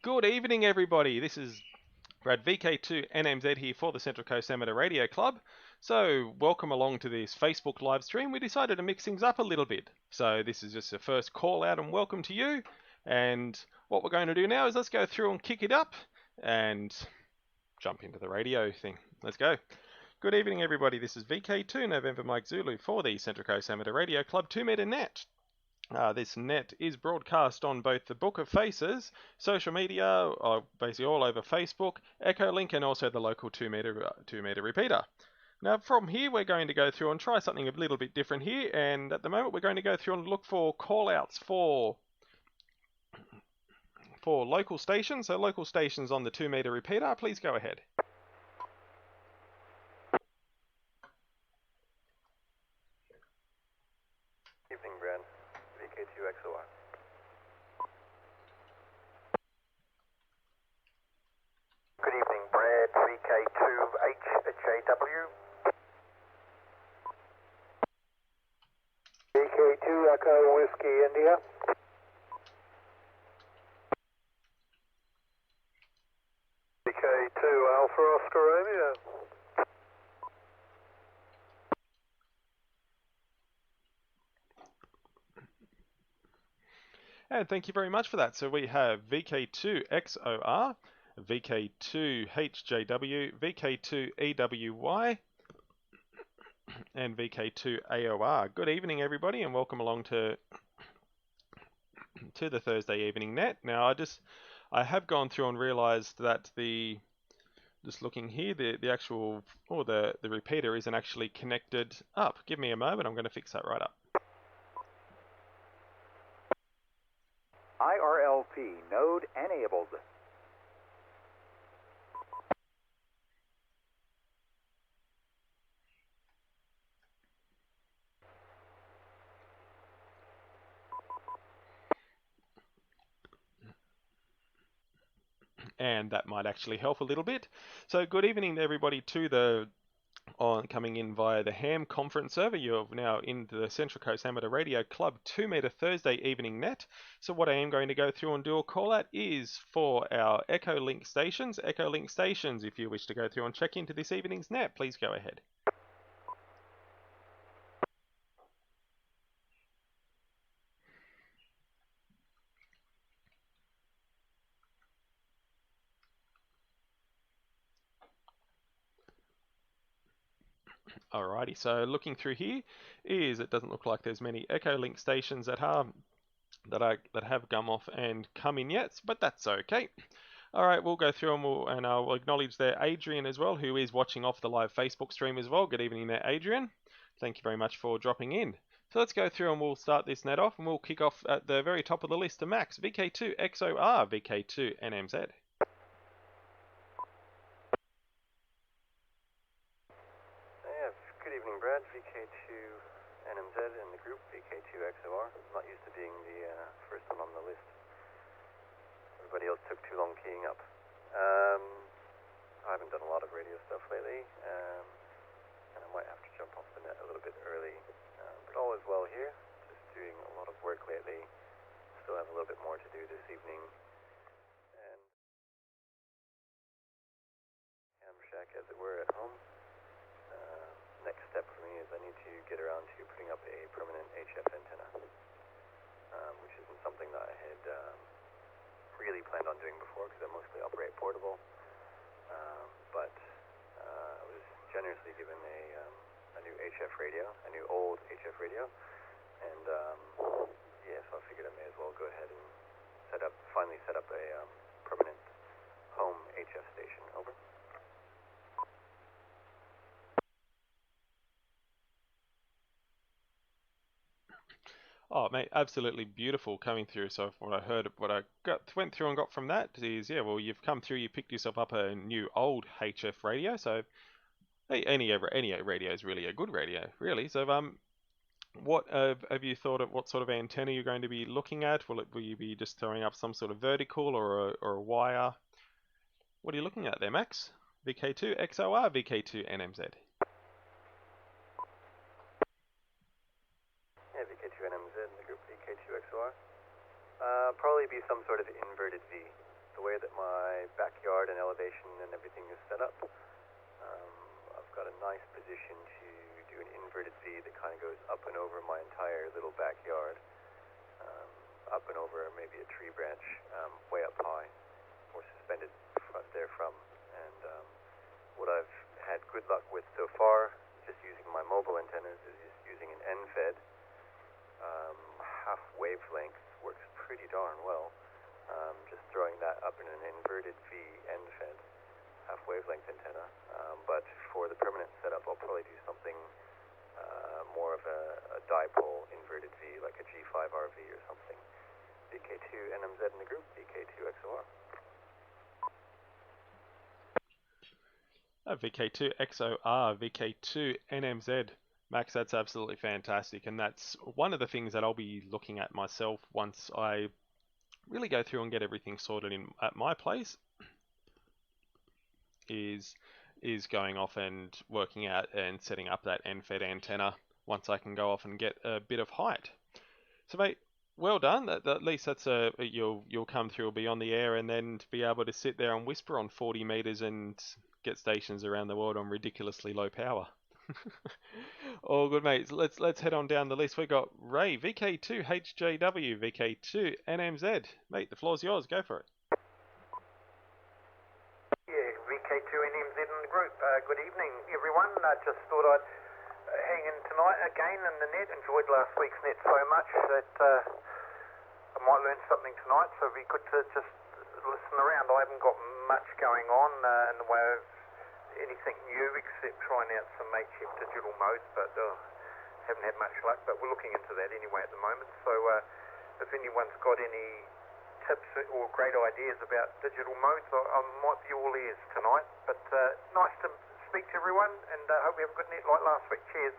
Good evening, everybody. This is Brad VK2NMZ here for the Central Coast Amateur Radio Club. So, welcome along to this Facebook live stream. We decided to mix things up a little bit. So, this is just a first call out and welcome to you. And what we're going to do now is let's go through and kick it up and jump into the radio thing. Let's go. Good evening, everybody. This is VK2 November Mike Zulu for the Central Coast Amateur Radio Club 2-meter net. This net is broadcast on both the Book of Faces, social media, basically all over Facebook, Echo Link, and also the local 2-meter repeater. Now from here we're going to go through and try something a little bit different here, and at the moment we're going to go through and look for call-outs for local stations. So local stations on the 2-meter repeater, please go ahead. Evening, Brad. VK2XOR. Good evening, Brad. VK2HJW. VK2 Echo Whiskey India. VK2 Alpha Oscar Romeo. And thank you very much for that. So we have VK2XOR, VK2HJW, VK2EWY, and VK2AOR. Good evening, everybody, and welcome along to the Thursday evening net. Now, I have gone through and realized that just looking here, the actual, or the repeater isn't actually connected up. Give me a moment, I'm going to fix that right up. IRLP node enabled. And that might actually help a little bit. So good evening to everybody coming in via the Ham conference server. You're now into the Central Coast Amateur Radio Club 2-meter Thursday evening net. So what I am going to go through and do a call out is for our Echo Link stations. Echo Link stations, if you wish to go through and check into this evening's net, please go ahead. Alrighty, so looking through here, it doesn't look like there's many Echo Link stations that have come off and come in yet, but that's okay. Alright, we'll go through and I'll acknowledge there Adrian as well, who is watching off the live Facebook stream as well. Good evening there, Adrian. Thank you very much for dropping in. So let's go through and we'll start this net off, and we'll kick off at the very top of the list to Max, VK2XOR, VK2NMZ. Good evening, Brad. VK2NMZ in the group, VK2XOR. Not used to being the first one on the list. Everybody else took too long keying up. I haven't done a lot of radio stuff lately, and I might have to jump off the net a little bit early. But all is well here. Just doing a lot of work lately. Still have a little bit more to do this evening. And ham shack, as it were, at home. Next step for me is I need to get around to putting up a permanent HF antenna, which isn't something that I had really planned on doing before because I mostly operate portable. But I was generously given a new HF radio, a new old HF radio, and yeah, so I figured I may as well go ahead and finally set up a permanent home HF station. Over. Oh, mate, absolutely beautiful coming through. So what I went through and got from that is, yeah, well, you've come through, you picked yourself up a new old HF radio. So hey, any radio is really a good radio, really. So what have you thought of what sort of antenna you're going to be looking at? Will you be just throwing up some sort of vertical or a wire? What are you looking at there, Max? VK2XOR, VK2NMZ. Yeah, VK2NMZ in the group VK2XOR. Probably be some sort of inverted V. the way that my backyard and elevation and everything is set up, I've got a nice position to do an inverted V that kind of goes up and over my entire little backyard, up and over maybe a tree branch way up high, or suspended therefrom. And what I've had good luck with so far, just using my mobile antennas, is just using an N-fed. Half wavelength works pretty darn well. Just throwing that up in an inverted V N-fed, half wavelength antenna. But for the permanent setup, I'll probably do something more of a dipole inverted V, like a G5RV or something. VK2 NMZ in the group, VK2 XOR. VK2 XOR, VK2 NMZ. Max, that's absolutely fantastic, and that's one of the things that I'll be looking at myself once I really go through and get everything sorted in at my place, is going off and working out and setting up that N-fed antenna once I can go off and get a bit of height. So mate, well done. At least that's you'll come through, be on the air, and then to be able to sit there and whisper on 40 meters and get stations around the world on ridiculously low power. All good, mates. Let's head on down the list. We got Ray, VK2 HJW, VK2 NMZ. Mate, the floor's yours. Go for it. Yeah, VK2 NMZ in the group. Good evening, everyone. I just thought I'd hang in tonight again in the net. Enjoyed last week's net so much that I might learn something tonight. So it'd be good to just listen around. I haven't got much going on in the way of anything new except trying out some makeshift digital modes, but haven't had much luck. But we're looking into that anyway at the moment. So if anyone's got any tips or great ideas about digital modes, I might be all ears tonight. But nice to speak to everyone, and hope we have a good net like last week. Cheers.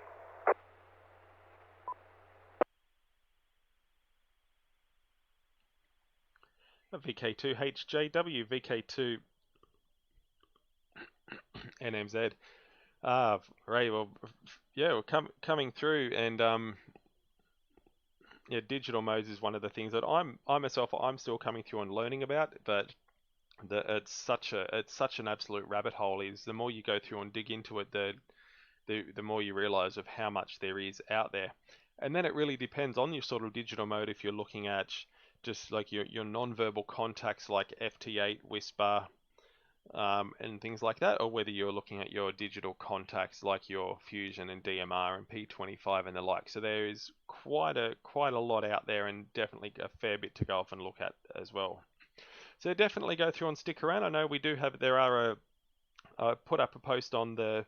VK2 HJW, VK2 NMZ. Ray, well, yeah, we're coming through, and yeah, digital modes is one of the things that I'm still coming through and learning about, but it's such an absolute rabbit hole. Is the more you go through and dig into it, the more you realize of how much there is out there. And then it really depends on your sort of digital mode. If you're looking at just like your non-verbal contacts like FT8, Whisper, and things like that, or whether you're looking at your digital contacts like your Fusion and DMR and P25 and the like. So there is quite a lot out there, and definitely a fair bit to go off and look at as well. So definitely go through and stick around. I know we do have, I put up a post on the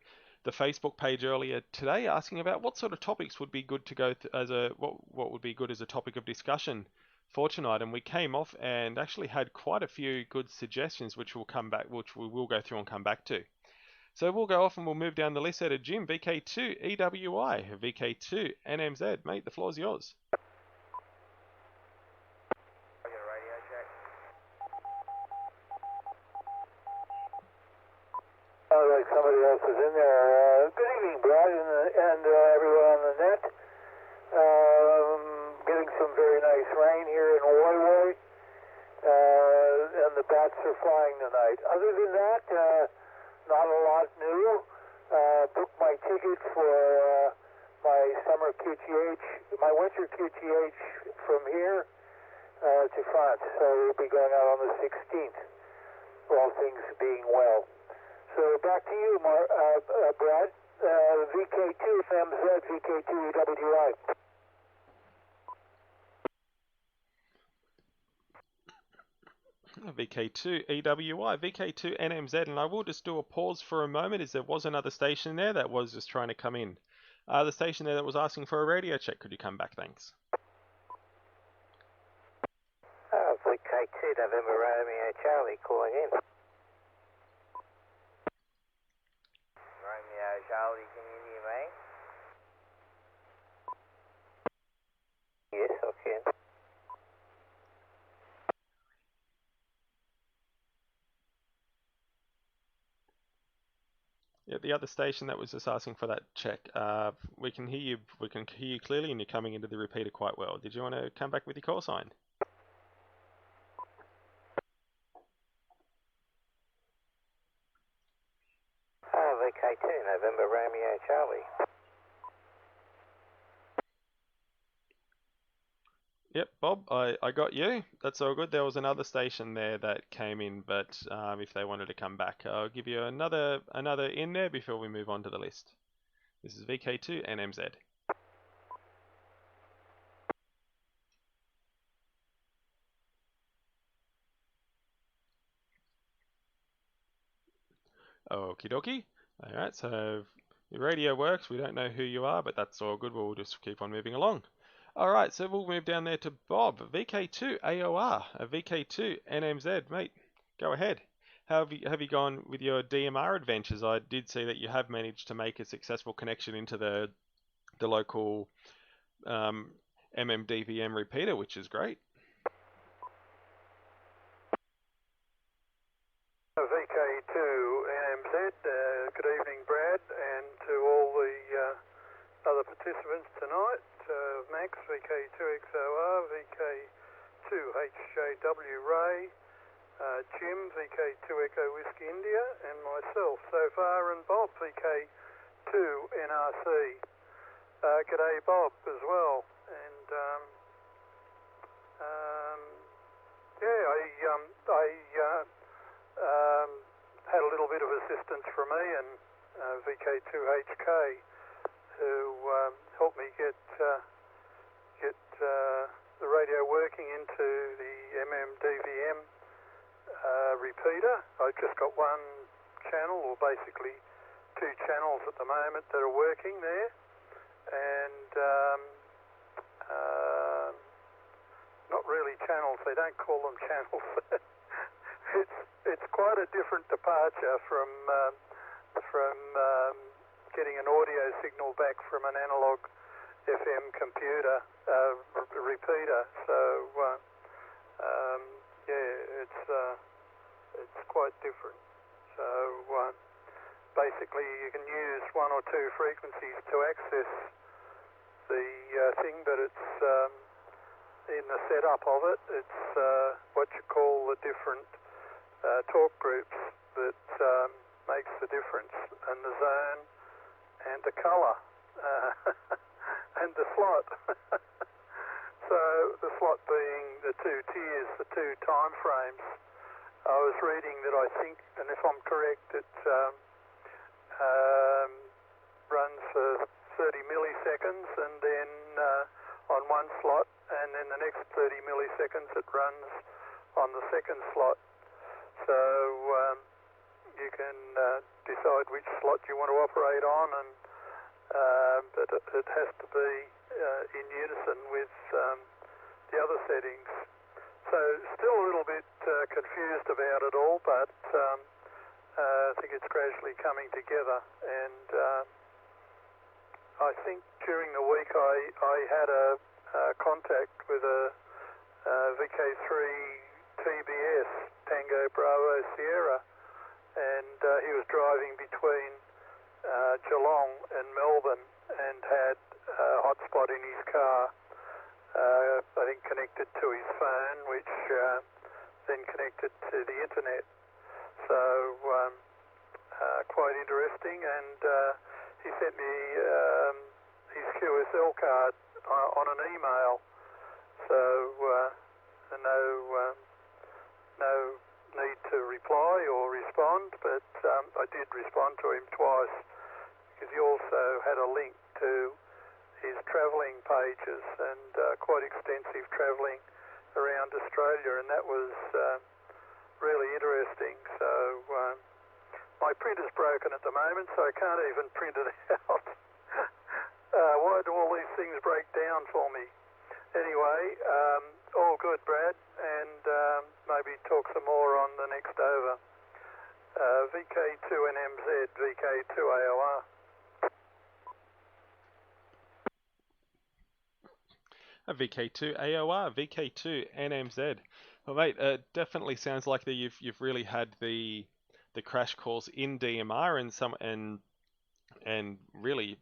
Facebook page earlier today asking about what sort of topics would be good to go what would be good as a topic of discussion for tonight, and we came off and actually had quite a few good suggestions, which we will go through and come back to. So we'll go off and we'll move down the list. At a Jim, VK2 EWI, VK2 NMZ. Mate, the floor's yours. Like somebody else is in there. Good evening, Brad, and everyone on the net. Getting some very nice rain here in Woi Woi, and the bats are flying tonight. Other than that, not a lot new. Booked my ticket for my summer QTH, my winter QTH from here to France. So we'll be going out on the 16th, all things being well. So back to you, Brad. VK2 FMZ, VK2 EWI. VK2 EWI, VK2 NMZ, and I will just do a pause for a moment, as there was another station there that was just trying to come in. The station there that was asking for a radio check, could you come back, thanks? VK2 November Romeo Charlie calling in. Romeo Charlie, can you hear me? Yes, I can. Yeah, the other station that was just asking for that check, we can hear you. We can hear you clearly, and you're coming into the repeater quite well. Did you want to come back with your call sign? VK2, November Romeo Charlie. Yep, Bob, I got you. That's all good. There was another station there that came in, but if they wanted to come back, I'll give you another in there before we move on to the list. This is VK2 NMZ. Okie dokie. Alright, so your radio works. We don't know who you are, but that's all good. We'll just keep on moving along. Alright, so we'll move down there to Bob. VK2 AOR, a VK2 NMZ. Mate, go ahead. How have you gone with your DMR adventures? I did see that you have managed to make a successful connection into the local MMDVM repeater, which is great. VK2 NMZ, good evening Brad, and to all the other participants tonight. Max, VK2XOR, VK2HJW Ray, Jim, VK2 Echo Whiskey India, and myself so far, and Bob, VK2 NRC. G'day Bob as well, and I had a little bit of assistance from Ian, VK2HK, who helped me get the radio working into the MMDVM repeater. I've just got one channel, or basically two channels at the moment that are working there, and not really channels, they don't call them channels. It's quite a different departure from getting an audio signal back from an analog FM computer repeater. So it's quite different. So basically, you can use one or two frequencies to access the thing, but it's in the setup of it. It's what you call the different talk groups that makes the difference, and the zone, and the colour, and the slot. So the slot being the two tiers, the two time frames. I was reading that I think, and if I'm correct, it runs for 30 milliseconds, and then on one slot, and then the next 30 milliseconds it runs on the second slot. So you can decide which slot you want to operate on, and but it has to be in unison with the other settings. So still a little bit confused about it all, but I think it's gradually coming together. And I think during the week I had a contact with a VK3 TBS, Tango Bravo Sierra, and he was driving between Geelong and Melbourne and had a hotspot in his car, I think connected to his phone, which then connected to the internet. So quite interesting, and he sent me his QSL card on an email. So no need to reply or respond, but I did respond to him twice, because he also had a link to his travelling pages, and quite extensive travelling around Australia, and that was really interesting. So my printer's broken at the moment, so I can't even print it out. Why do all these things break down for me? Anyway, all good, Brad, and maybe talk some more on the next over. VK2NMZ, VK2AOR. A VK2 AOR, VK2 NMZ. Well, mate, it definitely sounds like that you've really had the crash course in DMR and really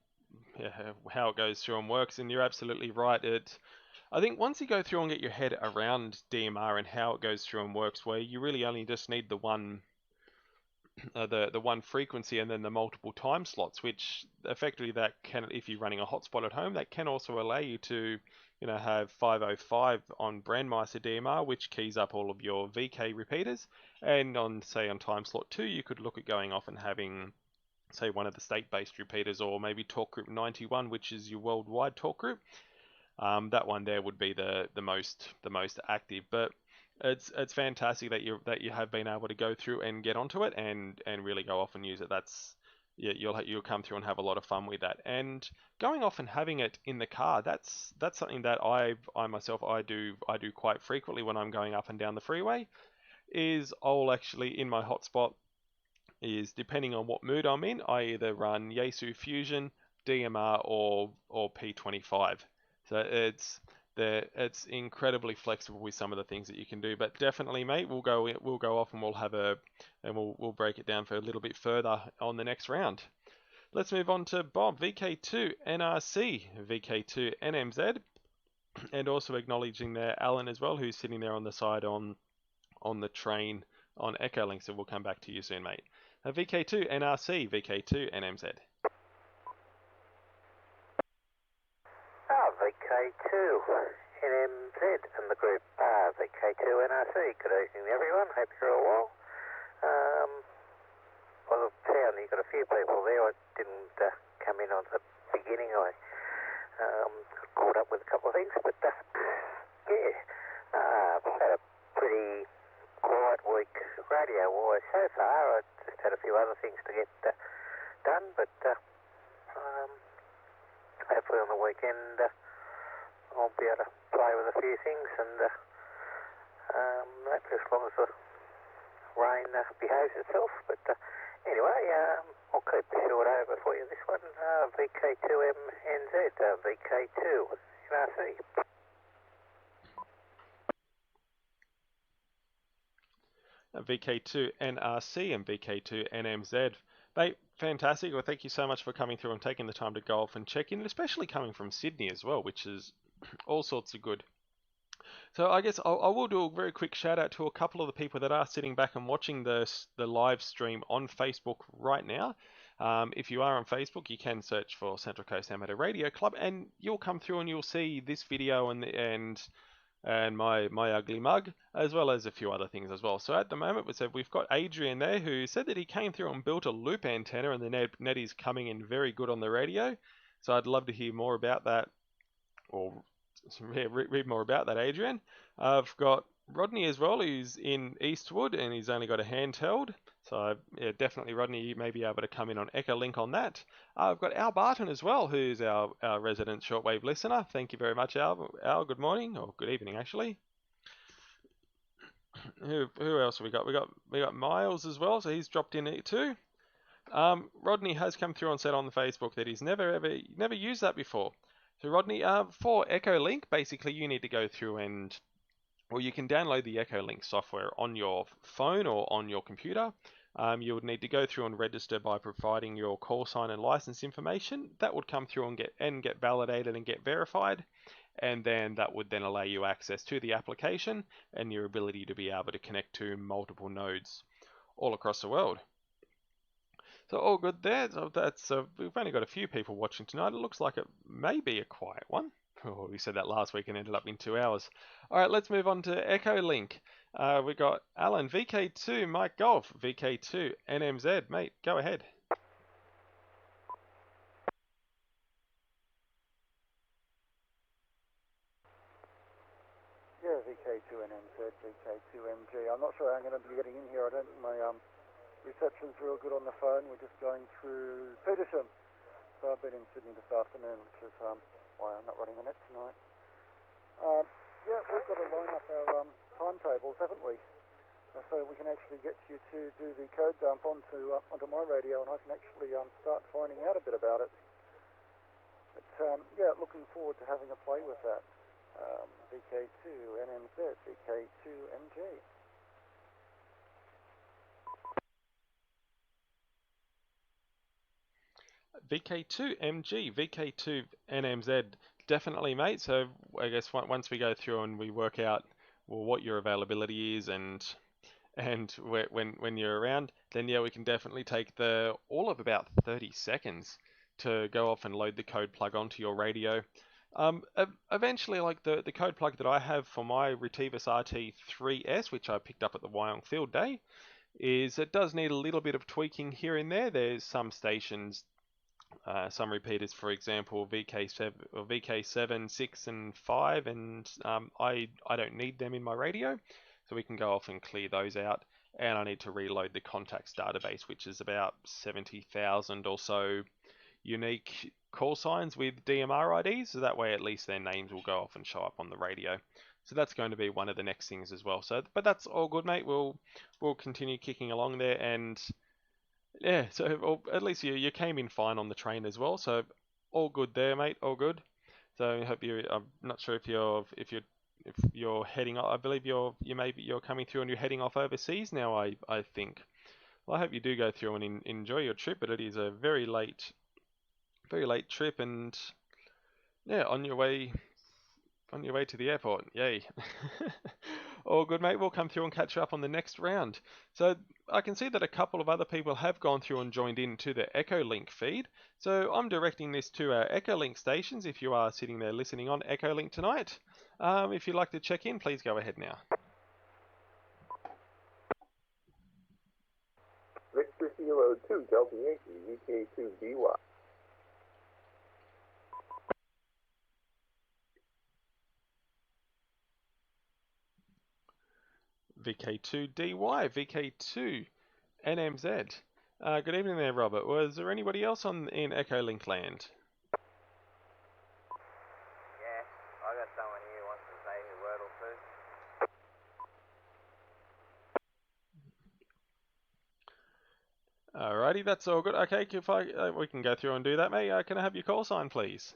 how it goes through and works. And you're absolutely right. I think once you go through and get your head around DMR and how it goes through and works, where you really only just need the one the one frequency and then the multiple time slots, which effectively that can, if you're running a hotspot at home, that can also allow you to, have 505 on Brandmeister DMR, which keys up all of your VK repeaters, and on time slot 2, you could look at going off and having, say, one of the state-based repeaters, or maybe talk group 91, which is your worldwide talk group. That one there would be the most active, but it's fantastic that you have been able to go through and get onto it and really go off and use it. That's, yeah, you'll come through and have a lot of fun with that. And going off and having it in the car, that's something that I myself do quite frequently when I'm going up and down the freeway. Is I'll actually, in my hotspot, is depending on what mood I'm in, I either run Yaesu Fusion, DMR, or P25. So it's incredibly flexible with some of the things that you can do. But definitely, mate, we'll go off and we'll break it down for a little bit further on the next round. Let's move on to Bob, VK2 NRC, VK2 NMZ, and also acknowledging there Alan as well, who's sitting there on the side on the train on Echolink. So we'll come back to you soon, mate. VK2 NRC, VK2 NMZ. VK2 NMZ and the group VK2 NRC. Good evening, everyone. Hope you're all well. Well, I found you've got a few people there. I didn't come in on the beginning. I caught up with a couple of things, but yeah, I've had a pretty quiet week radio-wise so far. I just had a few other things to get done, but hopefully on the weekend I'll be able to play with a few things, and hopefully as long as the rain behaves itself. But anyway, I'll keep the short over for you this one. VK2MNZ, VK2 NRC. VK2 NRC and VK2 NMZ. Mate, fantastic. Well, thank you so much for coming through and taking the time to go off and check in, especially coming from Sydney as well, which is all sorts of good. So I guess I will do a very quick shout out to a couple of the people that are sitting back and watching the live stream on Facebook right now. If you are on Facebook, you can search for Central Coast Amateur Radio Club, and you'll come through and you'll see this video and my ugly mug, as well as a few other things as well. So at the moment, we've got Adrian there, who said that he came through and built a loop antenna, and the net is coming in very good on the radio. So I'd love to hear more about that, or read more about that, Adrian. I've got Rodney as well, who's in Eastwood, and he's only got a handheld. So yeah, definitely, Rodney, you may be able to come in on Echolink on that. I've got Al Barton as well, who's our resident shortwave listener. Thank you very much, Al. Al, good morning, or good evening, actually. Who else have we got? We got Miles as well, so he's dropped in here too. Rodney has come through and said on the Facebook that he's never used that before. So Rodney, for Echolink, basically you need to go through or you can download the Echolink software on your phone or on your computer. You would need to go through and register by providing your call sign and license information. That would come through and get validated and get verified, and then that would then allow you access to the application and your ability to be able to connect to multiple nodes all across the world. So all good there. So that's we've only got a few people watching tonight. It looks like it may be a quiet one. Oh, we said that last week and ended up in 2 hours. All right, let's move on to Echolink. We got Alan, VK2, Mike Golf, VK2, NMZ. Mate, go ahead. Yeah, VK2 NMZ, VK2 MG. I'm not sure how I'm going to be getting in here. I don't think my reception's real good on the phone. We're just going through Petersham. So I've been in Sydney this afternoon, which is why I'm not running the net tonight. Yeah, we've got to line up our timetables, haven't we? So we can actually get you to do the code dump onto my radio, and I can actually start finding out a bit about it. But yeah, looking forward to having a play with that. VK2 NMZ, VK2 MG. VK2 MG, VK2 NMZ, definitely, mate. So I guess once we go through and we work out what your availability is and and when you're around, then yeah, we can definitely take the all of about 30 seconds to go off and load the code plug onto your radio. Eventually, like the code plug that I have for my Retivus RT3S, which I picked up at the Wyong Field Day, is it does need a little bit of tweaking here and there. There's some stations, some repeaters, for example, VK7 or VK7, 6, and 5, and I don't need them in my radio, so we can go off and clear those out. And I need to reload the contacts database, which is about 70,000 or so unique call signs with DMR IDs, so that way at least their names will go off and show up on the radio. So that's going to be one of the next things as well. So, but that's all good, mate. We'll continue kicking along there, and yeah. So at least you came in fine on the train as well. So all good there, mate. All good. So I hope you. I'm not sure if you're heading. I believe you're coming through and you're heading off overseas now. I think. Well, I hope you do go through and enjoy your trip, but it is a very late trip, and yeah, on your way to the airport. Yay. All good, mate. We'll come through and catch you up on the next round. So I can see that a couple of other people have gone through and joined in to the Echolink feed. So I'm directing this to our Echolink stations if you are sitting there listening on Echolink tonight. If you'd like to check in, please go ahead now. Victor Kilo 2, Delta Yankee, VK2 DY. VK2DY, VK2 NMZ. Good evening there, Robert. Was there anybody else in Echolink land? Yeah, I got someone here who wants to say a word or two. Alrighty, that's all good. Okay, if we can go through and do that, mate. Can I have your call sign, please?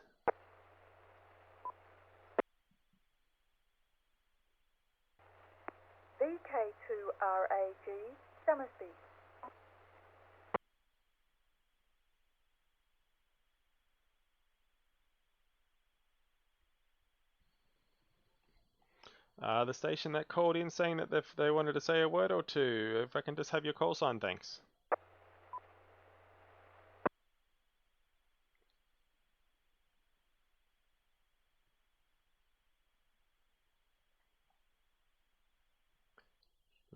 VK2RAG, Summersby. The station that called in saying that they wanted to say a word or two. If I can just have your call sign, thanks.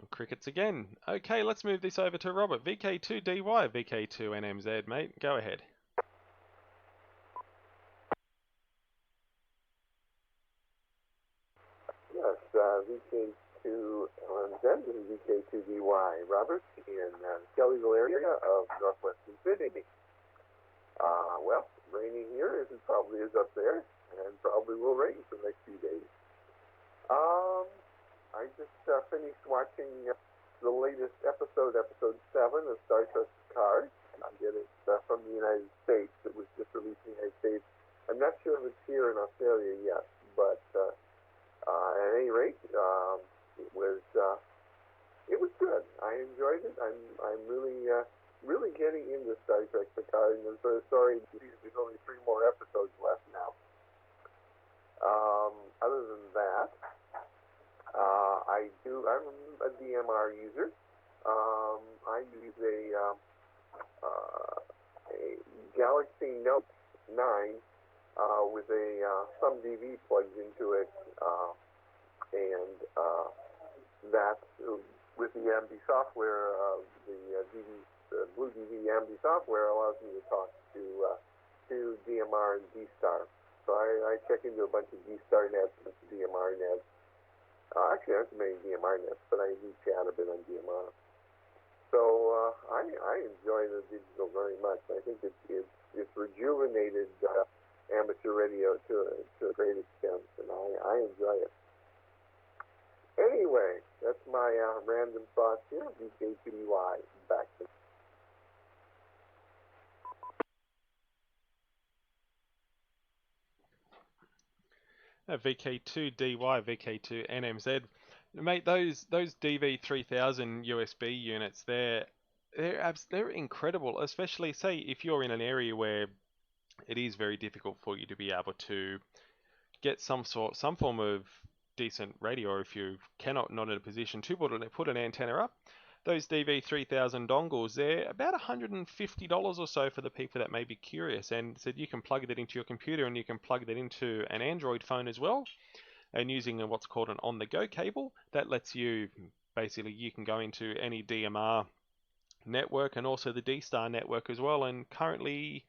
Crickets again. Okay, let's move this over to Robert. VK2DY, VK2NMZ, mate. Go ahead. Yes, VK2LMZ and VK2DY. Robert in Kellyville area of northwestern Sydney. Well, raining here as it probably is up there, and probably will rain for the next few days. I just finished watching the latest episode 7 of Star Trek CCARC. I get it from the United States. It was just released in the United States. I'm not sure if it's here in Australia yet, but at any rate, it was good. I enjoyed it. I'm really getting into Star Trek Picard, and I'm sort of sorry there's only 3 more episodes left now. Other than that, I'm a DMR user. I use a Galaxy Note 9 with some DV plugged into it, and that with the AMD software, the Blue DV AMD software allows me to talk to DMR and D-Star. So I check into a bunch of D-Star nets, a bunch of DMR nets. Actually, I have too many DMR nets, but I do chat a bit on DMR. So I enjoy the digital very much. I think it's rejuvenated amateur radio to a great extent, and I enjoy it. Anyway, that's my random thoughts here. VK2DY, back to VK2DY, VK2NMZ. Mate, those DV3000 USB units, they're incredible, especially say if you're in an area where it is very difficult for you to be able to get some form of decent radio, or if you cannot not in a position to put an antenna up, those DV3000 dongles, they're about $150 or so for the people that may be curious. And said you can plug that into your computer, and you can plug that into an Android phone as well. And using what's called an on-the-go cable, that lets you, basically, you can go into any DMR network and also the D-Star network as well. And currently,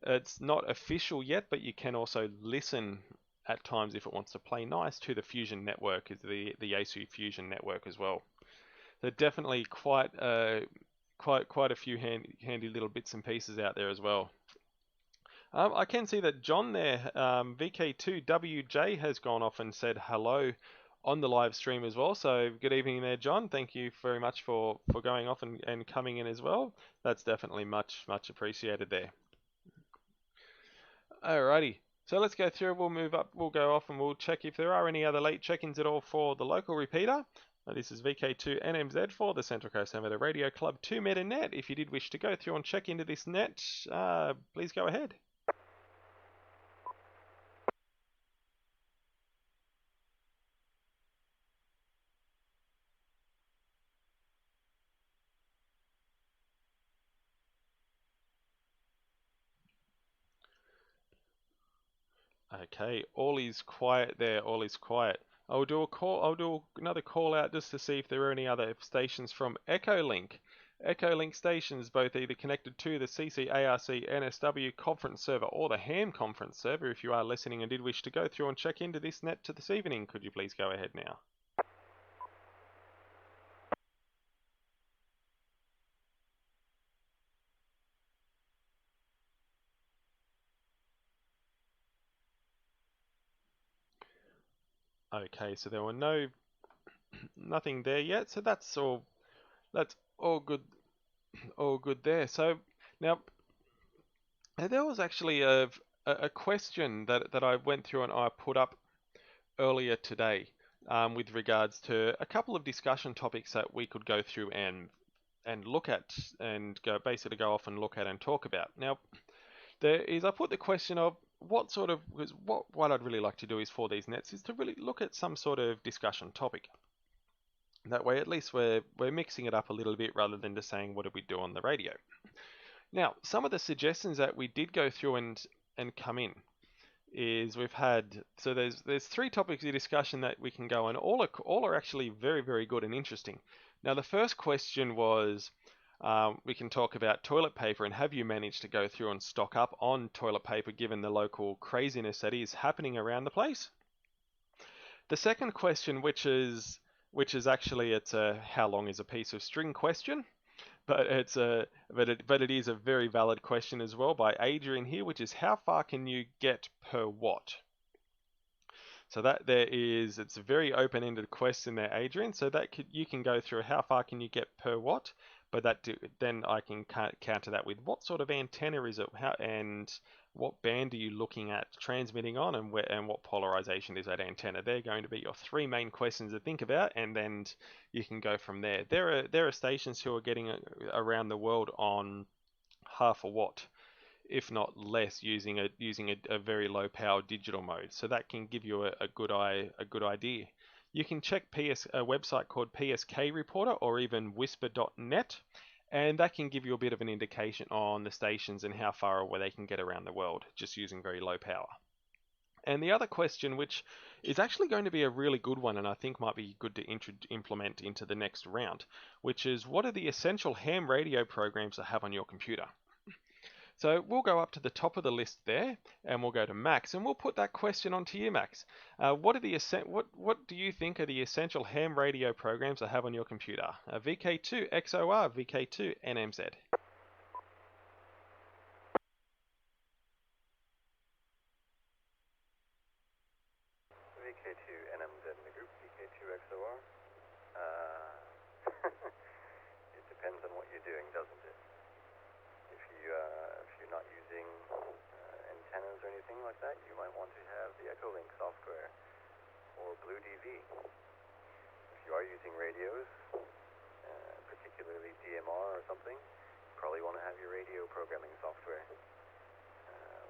it's not official yet, but you can also listen at times if it wants to play nice to the Fusion network, is the Yaesu Fusion network as well. So definitely quite a few handy little bits and pieces out there as well. I can see that John there, VK2WJ, has gone off and said hello on the live stream as well. So good evening there, John. Thank you very much for going off and coming in as well. That's definitely much appreciated there. Alrighty. So let's go through. We'll move up. We'll go off and we'll check if there are any other late check-ins at all for the local repeater. This is VK2 NMZ for the Central Coast Amateur Radio Club 2 Meter net. If you did wish to go through and check into this net, please go ahead. Okay, all is quiet there. All is quiet. I'll do another call out just to see if there are any other stations from Echolink. Echolink stations, both either connected to the CCARC NSW conference server or the ham conference server. If you are listening and did wish to go through and check into this net to this evening, could you please go ahead now? Okay, so there were nothing there yet, so that's all good, all good there. So now there was actually a question that I went through and I put up earlier today with regards to a couple of discussion topics that we could go through and look at and basically go off and look at and talk about. Now, I put the question of what I'd really like to do is for these nets is to really look at some sort of discussion topic. That way, at least we're mixing it up a little bit rather than just saying what did we do on the radio. Now, some of the suggestions that we did go through and come in is we've had, so there's 3 topics of discussion that we can go on. All are actually very, very good and interesting. Now, the first question was, we can talk about toilet paper and have you managed to go through and stock up on toilet paper given the local craziness that is happening around the place? The second question, which is actually, it's a how long is a piece of string question, but it is a very valid question as well by Adrian here, which is how far can you get per watt? So it's a very open-ended question there, Adrian. So you can go through how far can you get per watt, but then I can counter that with what sort of antenna is it, and what band are you looking at transmitting on, and what polarization is that antenna? They're going to be your 3 main questions to think about, and then you can go from there. There are stations who are getting around the world on half a watt, if not less, using a very low power digital mode. So that can give you a good idea. You can check a website called PSK Reporter or even whisper.net, and that can give you a bit of an indication on the stations and how far away they can get around the world just using very low power. And the other question, which is actually going to be a really good one and I think might be good to implement into the next round, which is what are the essential ham radio programs to have on your computer? So we'll go up to the top of the list there, and we'll go to Max, and we'll put that question onto you, Max. What do you think are the essential ham radio programs to have on your computer? VK2 XOR, VK2 NMZ. VK2 NMZ in the group, VK2 XOR. It depends on what you're doing, doesn't it? If you're not using antennas or anything like that, you might want to have the Echolink software or Blue DV. If you are using radios, particularly DMR or something, you probably want to have your radio programming software.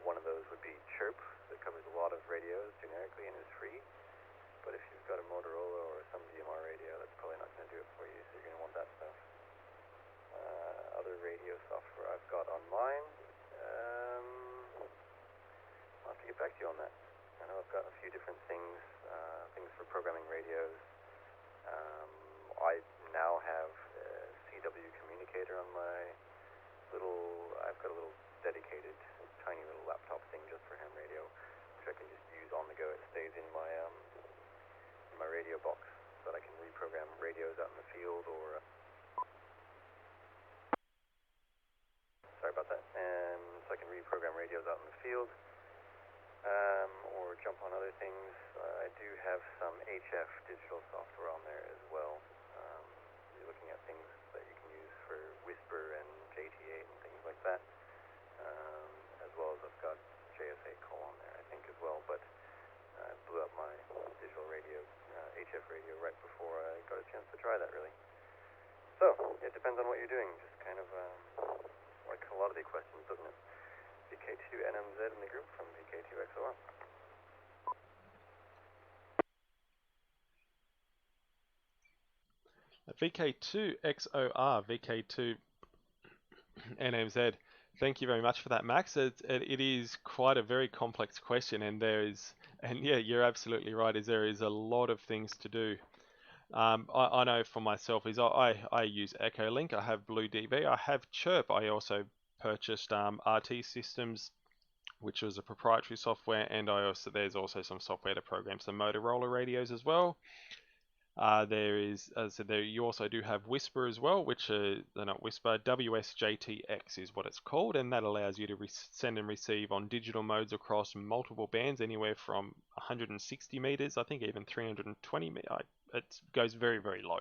One of those would be Chirp, that covers a lot of radios generically and is free. But if you've you've got a Motorola or some DMR radio, that's probably not going to do it for you, so you're going to want that stuff. Other radio software I've got on mine, I'll have to get back to you on that. I know I've got a few different things, things for programming radios. I now have a CW communicator on my I've got a little dedicated, tiny little laptop thing just for ham radio, which I can just use on the go. It stays in my radio box, so that I can reprogram radios out in the field, or sorry about that. So I can reprogram radios out in the field, or jump on other things. I do have some HF digital software on there as well. You're looking at things that you can use for Whisper and JT8 and things like that, as well as I've got JS8 call on there, I think, as well. But I blew up my digital radio, HF radio, right before I got a chance to try that, really. So it depends on what you're doing. Just kind of like a lot of the questions, doesn't it? VK2NMZ in the group from VK2XOR. VK2XOR, VK2NMZ. Thank you very much for that, Max. It is quite a very complex question, and yeah, you're absolutely right. There is a lot of things to do. I know for myself is I use Echolink. I have BlueDB. I have Chirp. I also purchased RT Systems, which was a proprietary software, and there's also some software to program some Motorola radios as well. There is, as I said, you also do have Whisper as well, which they're not Whisper, WSJTX is what it's called, and that allows you to send and receive on digital modes across multiple bands, anywhere from 160 meters, I think even 320 meters. It goes very, very low,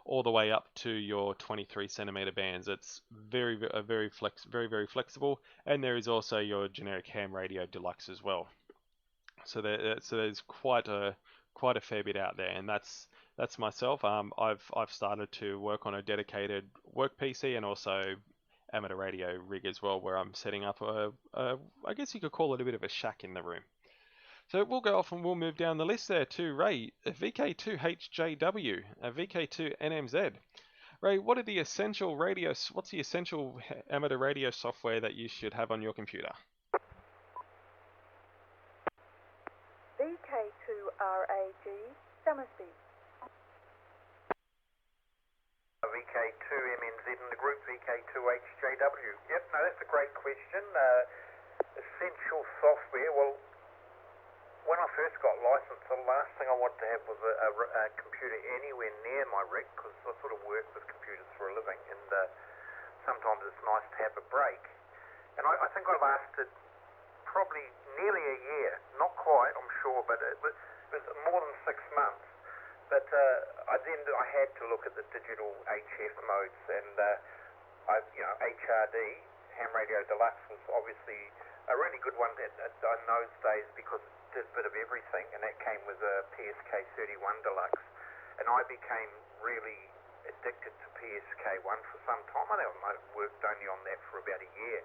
all the way up to your 23 centimeter bands. It's very flexible, and there is also your generic ham radio deluxe as well. So there's quite a fair bit out there, and that's myself. I've started to work on a dedicated work PC and also amateur radio rig as well, where I'm setting up I guess you could call it a bit of a shack in the room. So we'll go off and we'll move down the list there to Ray, a VK2HJW, a VK2NMZ. Ray, what's the essential amateur radio software that you should have on your computer? VK2RAG, Summersby. VK2MNZ in the group, VK2HJW. Yep, no, that's a great question. Essential software, well, when I first got licensed, the last thing I wanted to have was a computer anywhere near my rig, because I sort of work with computers for a living, and sometimes it's nice to have a break. And I think I lasted probably nearly a year, not quite, I'm sure, but it was more than 6 months. But I had to look at the digital HF modes, and HRD, Ham Radio Deluxe, was obviously a really good one in those days, because it did a bit of everything, and that came with a PSK31 Deluxe. And I became really addicted to PSK1 for some time. I worked only on that for about a year.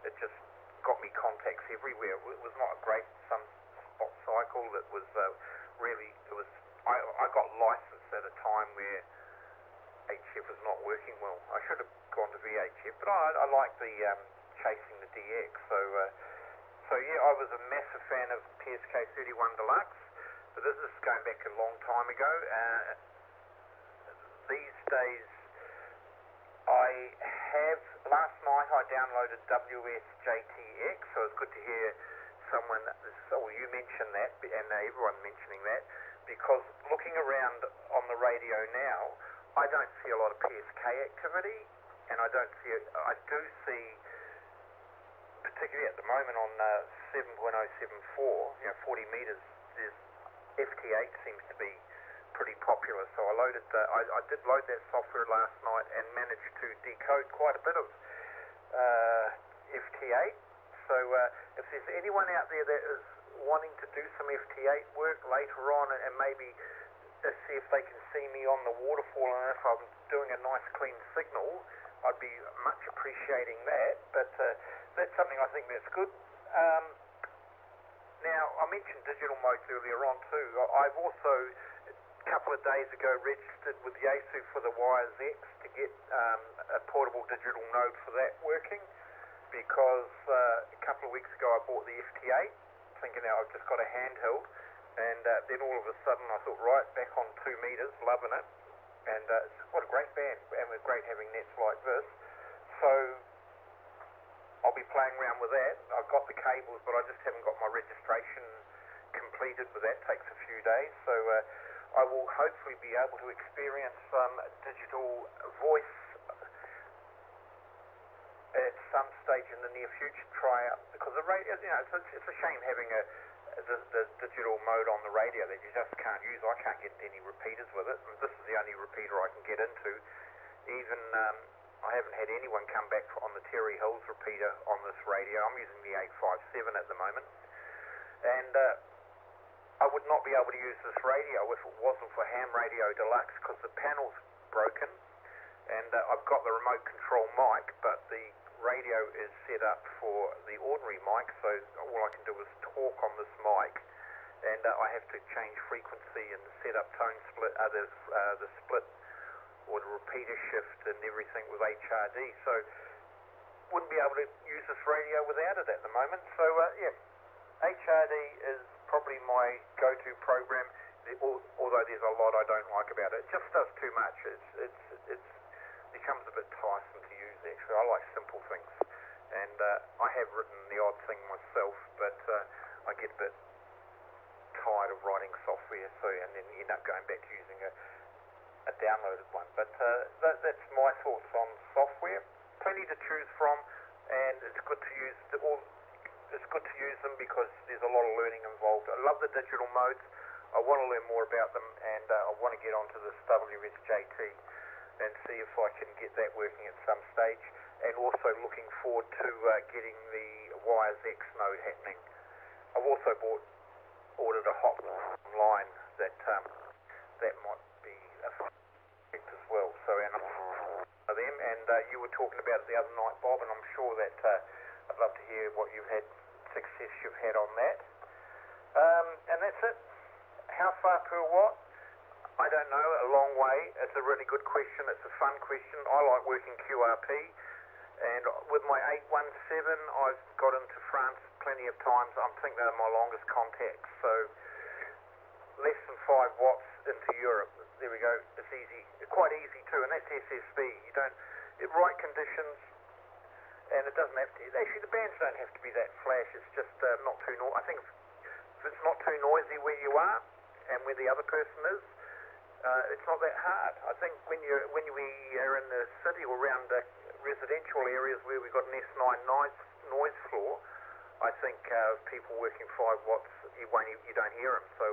It just got me contacts everywhere. It was not a great spot cycle. It was I got licensed at a time where HF was not working well. I should have gone to VHF, but I like the chasing the DX. So yeah, I was a massive fan of PSK31 Deluxe, but this is going back a long time ago. These days, last night I downloaded WSJTX, so it's good to hear you mentioned that, and everyone mentioning that, because looking around on the radio now, I don't see a lot of PSK activity, and I do see, particularly at the moment on 7.074, 40 meters, FT8 seems to be pretty popular. So I did load that software last night and managed to decode quite a bit of FT8. So if there's anyone out there that is wanting to do some FT8 work later on, and maybe see if they can see me on the waterfall, and if I'm doing a nice clean signal, I'd be much appreciating that. But that's something I think that's good. Now, I mentioned digital modes earlier on too. I've also, a couple of days ago, registered with Yaesu for the Wires X to get a portable digital node for that working, because a couple of weeks ago I bought the FT8, thinking now I've just got a handheld, and then all of a sudden I thought, right, back on 2 meters, loving it, and what a great band, and we're great having nets like this. So I'll be playing around with that. I've got the cables, but I just haven't got my registration completed, but that takes a few days. So I will hopefully be able to experience some digital voice at some stage in the near future, try out, because the radio, it's a shame having the digital mode on the radio that you just can't use. I can't get any repeaters with it, and this is the only repeater I can get into. Even I haven't had anyone come back on the Terry Hills repeater on this radio. I'm using the 857 at the moment, and I would not be able to use this radio if it wasn't for Ham Radio Deluxe, because the panel's broken, and I've got the remote control mic, but the radio is set up for the ordinary mic, so all I can do is talk on this mic, and I have to change frequency and set up tone split, the split or the repeater shift and everything with HRD, so wouldn't be able to use this radio without it at the moment. So yeah, HRD is probably my go-to program, although there's a lot I don't like about it. It just does too much. It becomes a bit tiresome to use, actually. I like simple things, and I have written the odd thing myself, but I get a bit tired of writing software, and then end up going back to using a downloaded one. But that's my thoughts on software. Plenty to choose from, and it's good to use them because there's a lot of learning involved. I love the digital modes. I want to learn more about them, and I want to get onto this WSJT and see if I can get that working at some stage, and also looking forward to getting the Wires X node happening. I've also ordered a hot line that might be a project as well. So, and them, and you were talking about it the other night, Bob, and I'm sure that I'd love to hear what success you've had on that. And that's it. How far per watt? I don't know, a long way. It's a really good question. It's a fun question. I like working QRP, and with my 817, I've got into France plenty of times. I think they're my longest contacts, so less than 5 watts into Europe. There we go. It's easy. It's quite easy too, and that's SSB. You don't, in right conditions, and it doesn't have to, actually the bands don't have to be that flash. It's just not too noisy. I think if it's not too noisy where you are and where the other person is, it's not that hard. I think when we are in the city or around residential areas where we've got an S9 noise floor, I think people working 5 watts, you don't hear them. So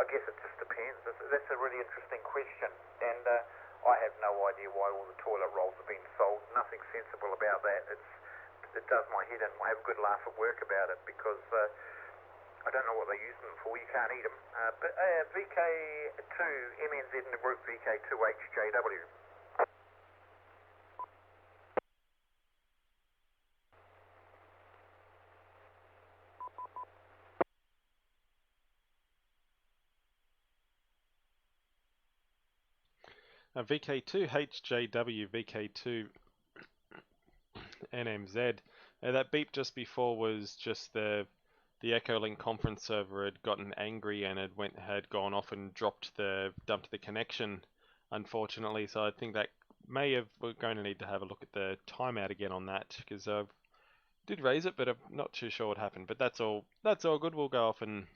I guess it just depends. That's a really interesting question, and I have no idea why all the toilet rolls are being sold. Nothing sensible about that. It does my head in. I have a good laugh at work about it because I don't know what they use them for. You can't eat them. But VK2, MNZ in the group, VK2HJW. VK2HJW, VK2 NMZ. That beep just before was just the Echolink conference server had gotten angry and had gone off and dumped the connection, unfortunately. So I think that we're going to need to have a look at the timeout again on that, because I did raise it, but I'm not too sure what happened. But that's all good. We'll go off and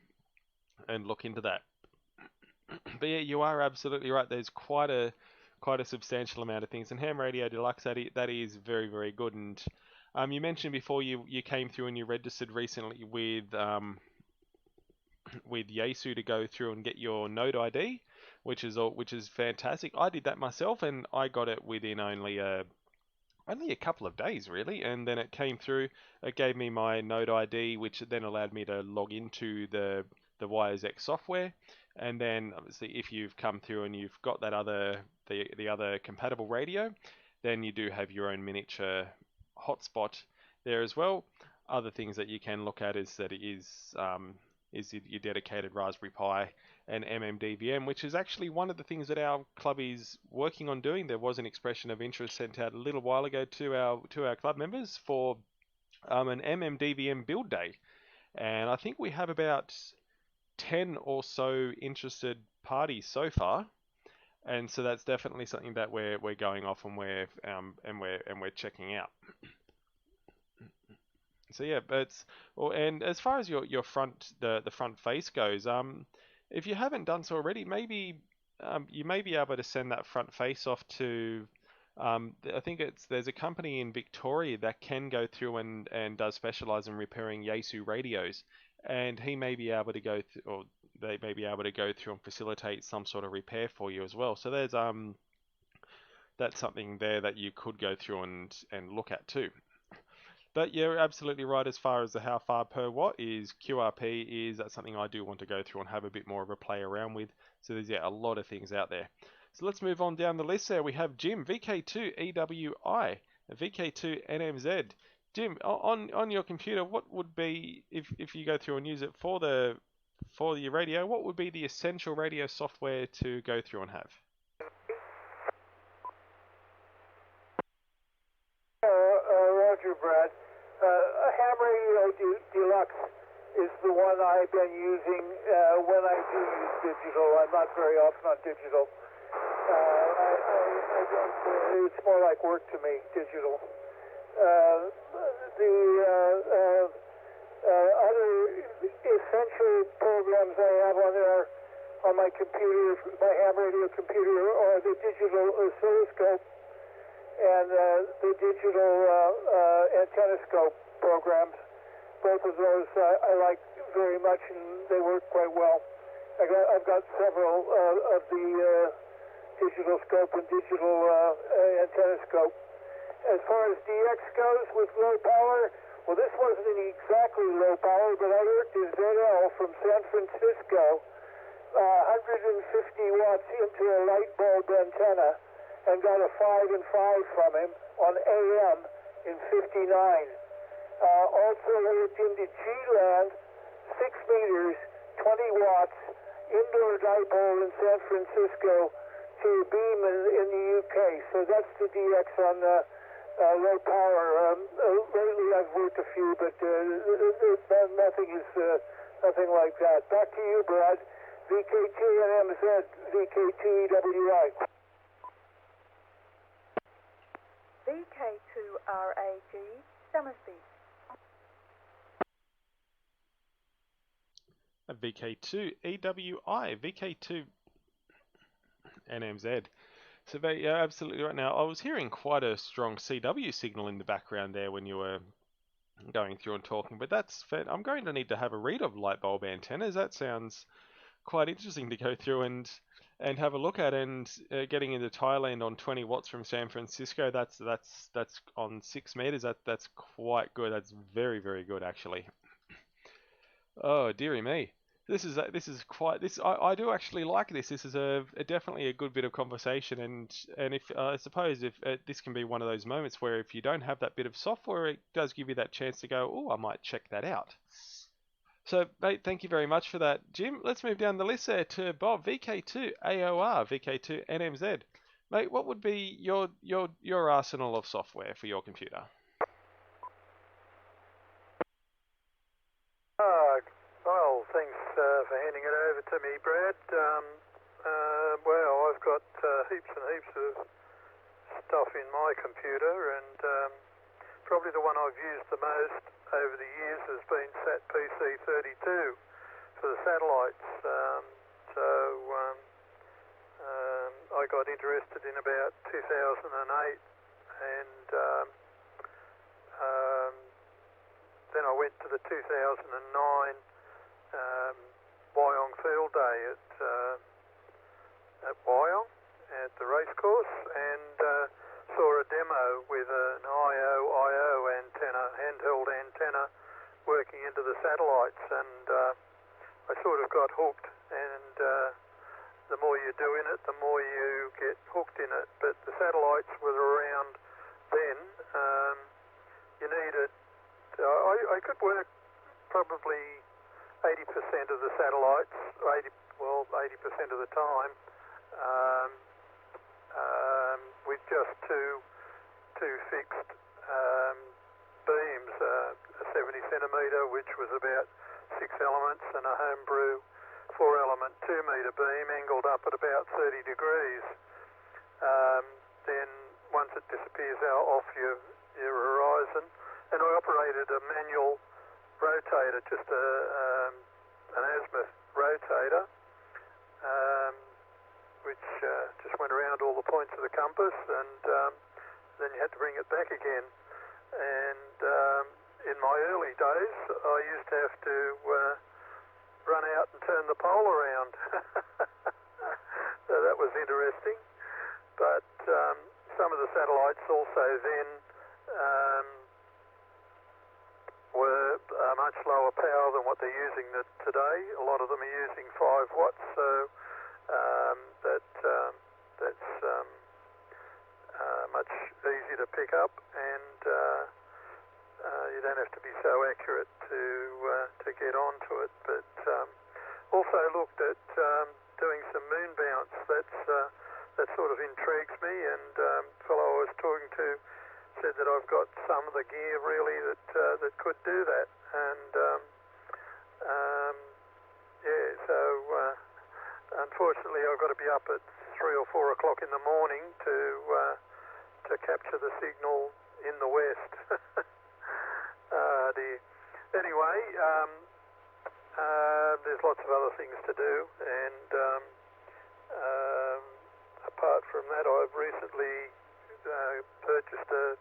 look into that. But yeah, you are absolutely right. There's quite a substantial amount of things, and Ham Radio Deluxe, that is very, very good. And you mentioned before you came through and you registered recently with Yaesu to go through and get your node ID, which is fantastic. I did that myself, and I got it within only a couple of days, really, and then it came through. It gave me my node ID, which then allowed me to log into the Wires X software. And then obviously if you've come through and you've got that the other compatible radio, then you do have your own miniature hotspot there as well. other things that you can look at is that it is your dedicated Raspberry Pi and MMDVM, which is actually one of the things that our club is working on doing. There was an expression of interest sent out a little while ago to our club members for an MMDVM build day, and I think we have about 10 or so interested parties so far. And so that's definitely something that we're going off and we're checking out. So yeah, but and as far as your front the front face goes, if you haven't done so already, maybe you may be able to send that front face off to I think there's a company in Victoria that can go through and does specialize in repairing Yaesu radios, and he may be able to go or they may be able to go through and facilitate some sort of repair for you as well. So there's that's something there that you could go through and look at too. But you're absolutely right as far as the how far per watt is QRP is. That's something I do want to go through and have a bit more of a play around with. So there's a lot of things out there. So let's move on down the list there. We have Jim, VK2 EWI, VK2 NMZ. Jim, on your computer, what would be, if you go through and use it for your radio, what would be the essential radio software to go through and have? Roger, Brad. Ham Radio Deluxe is the one I've been using when I do use digital. I'm not very often on digital. I don't, it's more like work to me, digital. The other essential programs I have on my computer, my ham radio computer, are the digital oscilloscope and the digital antenna-scope programs. Both of those I like very much, and they work quite well. I've got several of the digital scope and digital antenna-scope. As far as DX goes with low power, well, this wasn't exactly low power, but I worked in ZL from San Francisco, 150 watts into a light bulb antenna, and got a 5 and 5 from him on AM in 59. Also worked into G-Land, 6 meters, 20 watts, indoor dipole in San Francisco to beam in the UK. So that's the DX on low power. Lately I've worked a few, but nothing like that. Back to you, Brad. VK2 NMZ, VK2 EWI. VK2RAG, Summersby. VK2 EWI, VK2 NMZ. So yeah, absolutely right. Now I was hearing quite a strong CW signal in the background there when you were going through and talking, but that's fair. I'm going to need to have a read of light bulb antennas. That sounds quite interesting to go through and have a look at. And getting into Thailand on 20 watts from San Francisco, that's on 6 meters. That's quite good. That's very, very good actually. Oh dearie me. This is quite this. I do actually like this. This is definitely a good bit of conversation, and if I suppose if this can be one of those moments where if you don't have that bit of software, it does give you that chance to go, oh, I might check that out. So, mate, thank you very much for that, Jim. Let's move down the list there to Bob, VK2 AOR, VK2 NMZ. Mate, what would be your arsenal of software for your computer? Well, thanks for handing it over to me, Brad. Well, I've got heaps and heaps of stuff in my computer, and probably the one I've used the most over the years has been SAT PC32 for the satellites. I got interested in about 2008, and then I went to the 2009 Wyong Field Day at Wyong at the racecourse, and saw a demo with an IO antenna, handheld antenna, working into the satellites, and I sort of got hooked. And the more you do in it, the more you get hooked in it. But the satellites were around then. You needed I could work probably 80% of the satellites, 80% of the time, um, with just two fixed beams, a 70 centimetre, which was about 6 elements, and a homebrew 4-element 2-metre beam angled up at about 30 degrees. Then once it disappears out off your horizon, and I operated a manual rotator, just an azimuth rotator, which just went around all the points of the compass, and then you had to bring it back again. And in my early days, I used to have to run out and turn the pole around. So that was interesting. But some of the satellites also then were much lower power than what they're using today. A lot of them are using 5 watts, so that's much easier to pick up, and you don't have to be so accurate to get onto it. But also looked at doing some moon bounce. That sort of intrigues me, and the fellow I was talking to said that I've got some of the gear really that could do that, and so unfortunately I've got to be up at 3 or 4 o'clock in the morning to capture the signal in the west. Dear. Anyway, there's lots of other things to do, and apart from that, I've recently purchased a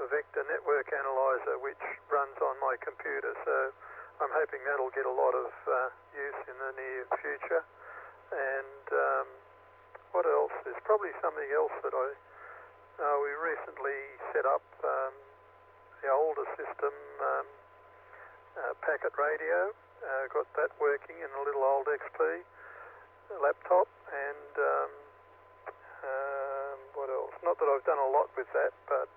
vector network analyzer which runs on my computer, so I'm hoping that'll get a lot of use in the near future. And what else? There's probably something else that we recently set up the older system, packet radio, got that working in a little old XP laptop, and what else? Not that I've done a lot with that, but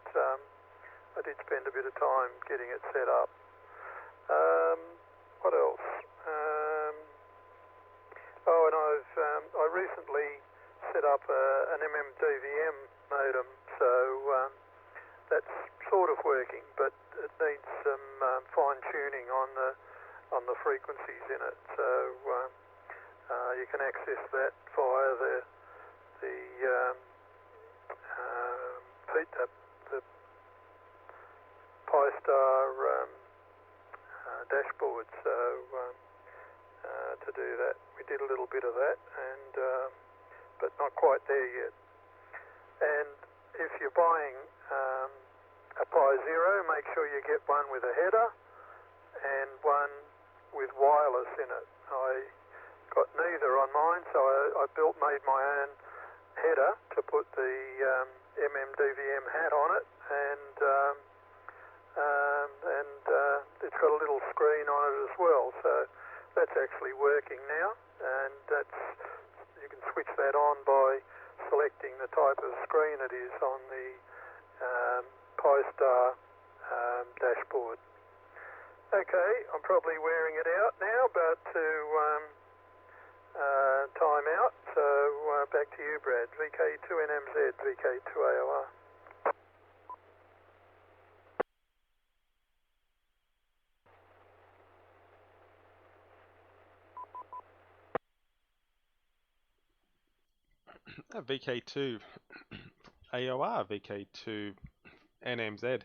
I did spend a bit of time getting it set up. What else? And I recently set up an MMDVM modem, so that's sort of working, but it needs some fine tuning on the frequencies in it. So you can access that via the PyStar dashboard. So to do that, we did a little bit of that, and but not quite there yet. And if you're buying a Pi Zero, make sure you get one with a header and one with wireless in it. I got neither on mine, so I made my own header to put the MMDVM hat on it, and it's got a little screen on it as well. So that's actually working now, and you can switch that on by selecting the type of screen it is on the PyStar dashboard. Okay, I'm probably wearing it out now, but to time out. So back to you, Brad. VK2NMZ, VK2AOR. VK2 AOR, VK2 NMZ.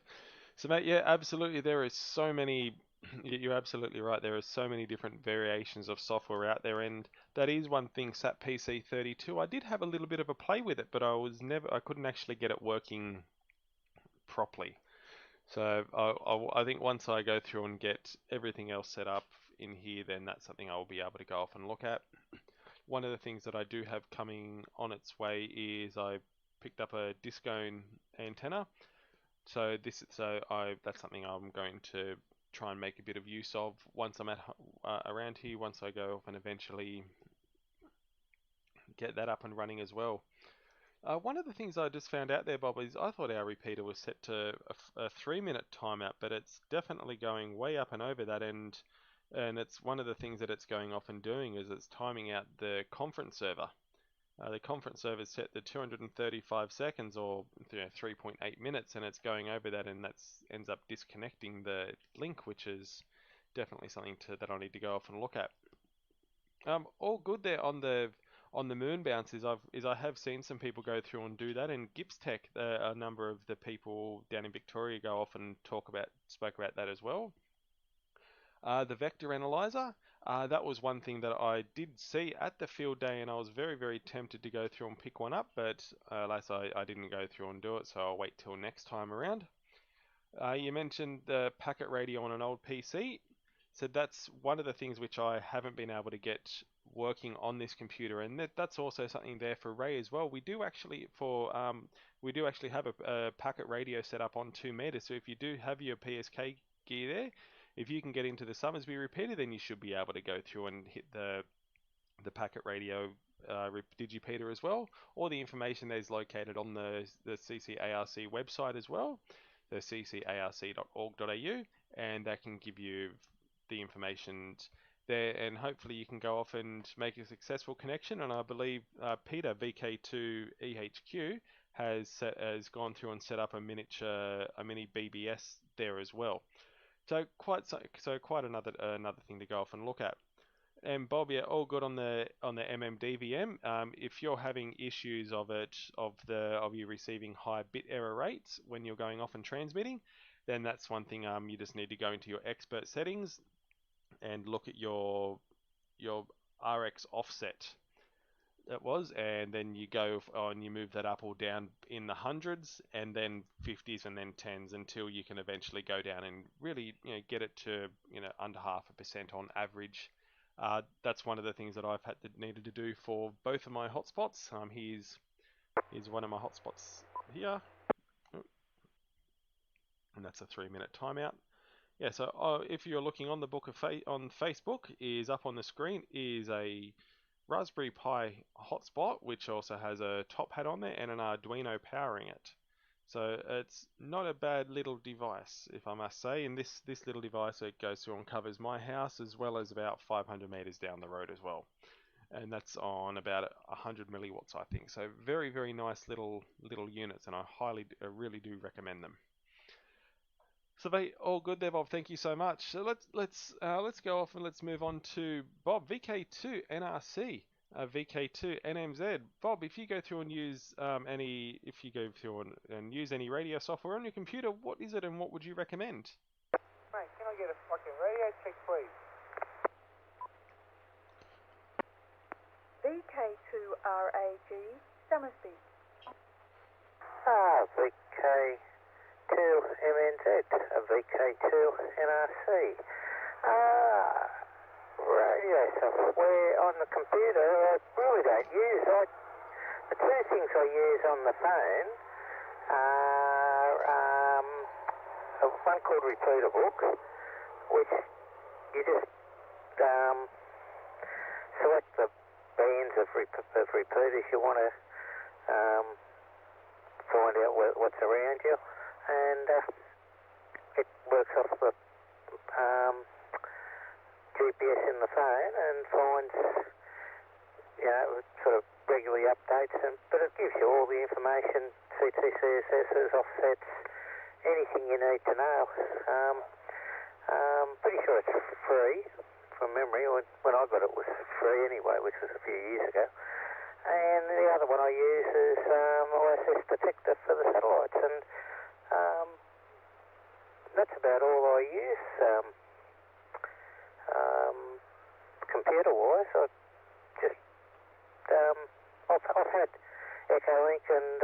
So mate, yeah, absolutely, there is so many, you're absolutely right, there are so many different variations of software out there, and that is one thing. SAP PC32, I did have a little bit of a play with it, but I couldn't actually get it working properly. So I think once I go through and get everything else set up in here, then that's something I will be able to go off and look at. One of the things that I do have coming on its way is I picked up a Discone antenna. So that's something I'm going to try and make a bit of use of once I'm around here, once I go off and eventually get that up and running as well. One of the things I just found out there, Bob, is I thought our repeater was set to a 3-minute timeout, but it's definitely going way up and over that, and it's one of the things that it's going off and doing is it's timing out the conference server. The conference server is set to 235 seconds or 3.8 minutes, and it's going over that, and that ends up disconnecting the link, which is definitely something that I need to go off and look at. All good there on the moon bounce is I have seen some people go through and do that, and Gips Tech, a number of the people down in Victoria go off and spoke about that as well. The vector analyzer, that was one thing that I did see at the field day, and I was very, very tempted to go through and pick one up, but alas, I didn't go through and do it, so I'll wait till next time around. You mentioned the packet radio on an old PC. So that's one of the things which I haven't been able to get working on this computer, and that's also something there for Ray as well. We do actually have a packet radio set up on 2 meters. So if you do have your PSK gear there, if you can get into the Summersby repeater, then you should be able to go through and hit the packet radio digipeater as well. All the information there is located on the CCARC website as well, the ccarc.org.au, and that can give you the information there, and hopefully you can go off and make a successful connection. And I believe Peter VK2EHQ has gone through and set up a mini BBS there as well. So quite another thing to go off and look at. And Bob, yeah, all good on the MMDVM. If you're having issues of you receiving high bit error rates when you're going off and transmitting, then that's one thing. You just need to go into your expert settings and look at your RX offset. And then you go and you move that up or down in the hundreds, and then 50s, and then 10s, until you can eventually go down and really get it to under 0.5% on average. That's one of the things that I've needed to do for both of my hotspots. Here's one of my hotspots here, and that's a 3-minute timeout. Yeah, so if you're looking on the book on Facebook, is up on the screen is a Raspberry Pi hotspot, which also has a top hat on there and an Arduino powering it. So it's not a bad little device, if I must say. And this little device, it goes through and covers my house as well as about 500 meters down the road as well. And that's on about 100 milliwatts, I think. So very, very nice little units, and I really do recommend them. So they all good there, Bob. Thank you so much. So let's go off and let's move on to Bob, VK2 NRC, VK2 NMZ. Bob, if you go through and use use any radio software on your computer, what is it and what would you recommend? Mate, can I get a fucking radio check, please? VK2RAG, Summersby. VK2 MNZ, VK2 NRC. Radio software on the computer I really don't use. The two things I use on the phone are one called Repeater Book, which you just select the bands of repeaters you want to find out what's around you, and it works off the GPS in the phone and finds, sort of regularly updates, but it gives you all the information, CTCSSs, offsets, anything you need to know. Pretty sure it's free from memory. When I got it was free anyway, which was a few years ago. And the other one I use is OSS Detector for the satellites, and that's about all I use. Computer-wise, I've had Echolink, and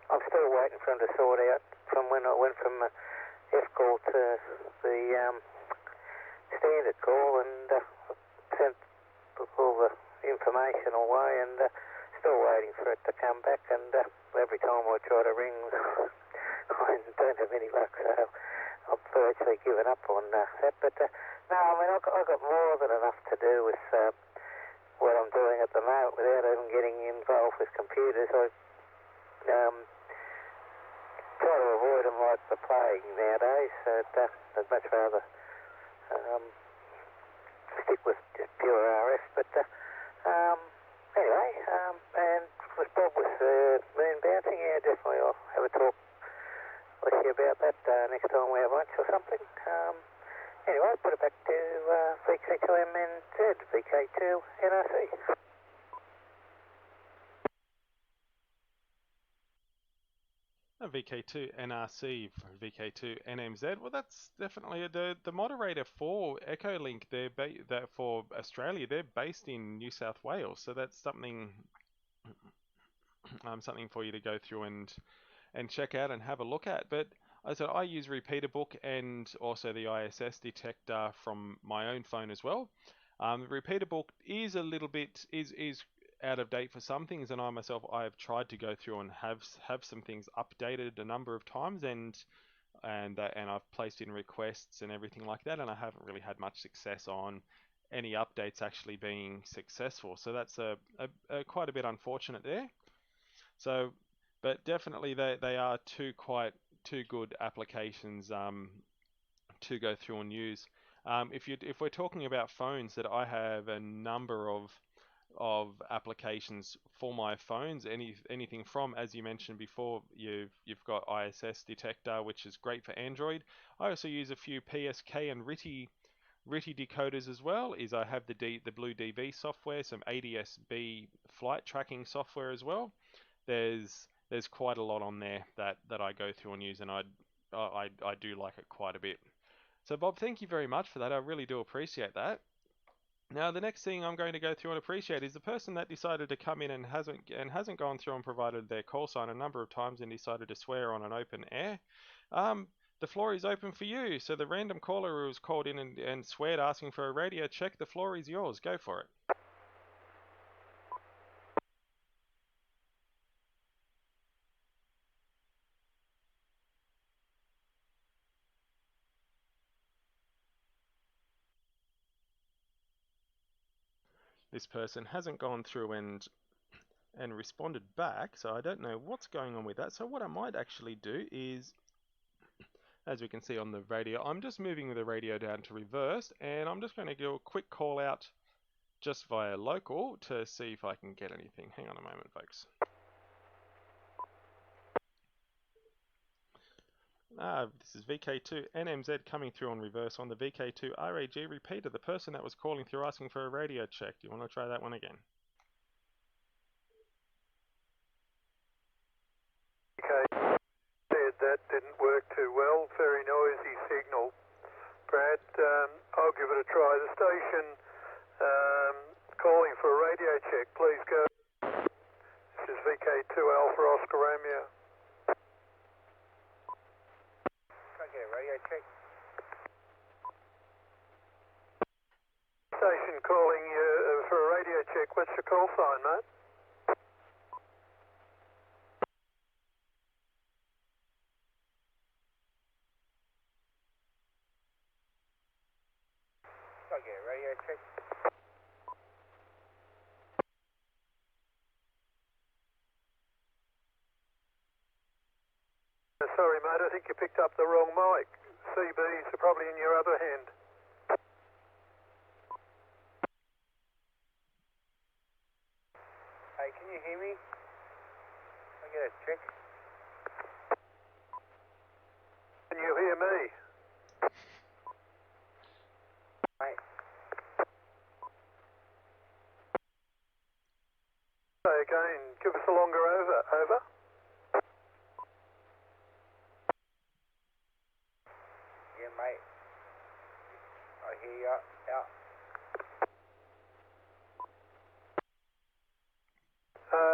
I'm still waiting for them to sort out from when I went from F-call to the standard call, and sent all the information away, and still waiting for it to come back, and every time I try to ring I don't have any luck, so I've virtually given up on that. But no, I mean, I've got more than enough to do with what I'm doing at the moment without even getting involved with computers. I try to avoid them like the plague nowadays. So I'd much rather stick with just pure RF. But anyway, and with Bob with moon bouncing, yeah, definitely I'll have a talk with you about that next time we have lunch or something. Anyway, put it back to VK2MNZ, VK2NRC. VK2 NRC for VK2 NMZ. Well, that's definitely the moderator for Echolink. That for Australia. They're based in New South Wales, so that's something something for you to go through and check out and have a look at. But as I said, I use RepeaterBook and also the ISS detector from my own phone as well. RepeaterBook is a little bit is out of date for some things, and I myself have tried to go through and have some things updated a number of times, and I've placed in requests and everything like that, and I haven't really had much success on any updates actually being successful. So that's a quite a bit unfortunate there. So, but definitely they are two good applications to go through and use. If we're talking about phones, that I have a number of applications for my phones. Anything from, as you mentioned before, you've got ISS detector, which is great for Android. I also use a few PSK and RTTY decoders as well. I have the Blue DV software, some ADS-B flight tracking software as well. There's quite a lot on there that I go through and use, and I do like it quite a bit. So Bob, thank you very much for that. I really do appreciate that. Now the next thing I'm going to go through and appreciate is the person that decided to come in and hasn't gone through and provided their call sign a number of times and decided to swear on an open air. The floor is open for you. So the random caller who was called in and sweared asking for a radio check, the floor is yours. Go for it. This person hasn't gone through and responded back, so I don't know what's going on with that. So what I might actually do is, as we can see on the radio, I'm just moving the radio down to reverse, and I'm just going to do a quick call out just via local to see if I can get anything. Hang on a moment, folks. This is VK2 NMZ coming through on reverse on the VK2 RAG repeater. The person that was calling through asking for a radio check. Do you want to try that one again? Okay, said that didn't work too well. Very noisy signal. Brad, I'll give it a try. The station calling for a radio check. Please go. This is VK2 Alpha Oscar Romeo. Okay, radio check. Station calling you for a radio check. What's your call sign, mate? Okay, radio check. Sorry, mate, I think you picked up the wrong mic. CBs are probably in your other hand. Hey, can you hear me? I get a check. Can you hear me? Mate. Say again, give us a longer over. Over. Yeah, mate. I hear you. Out.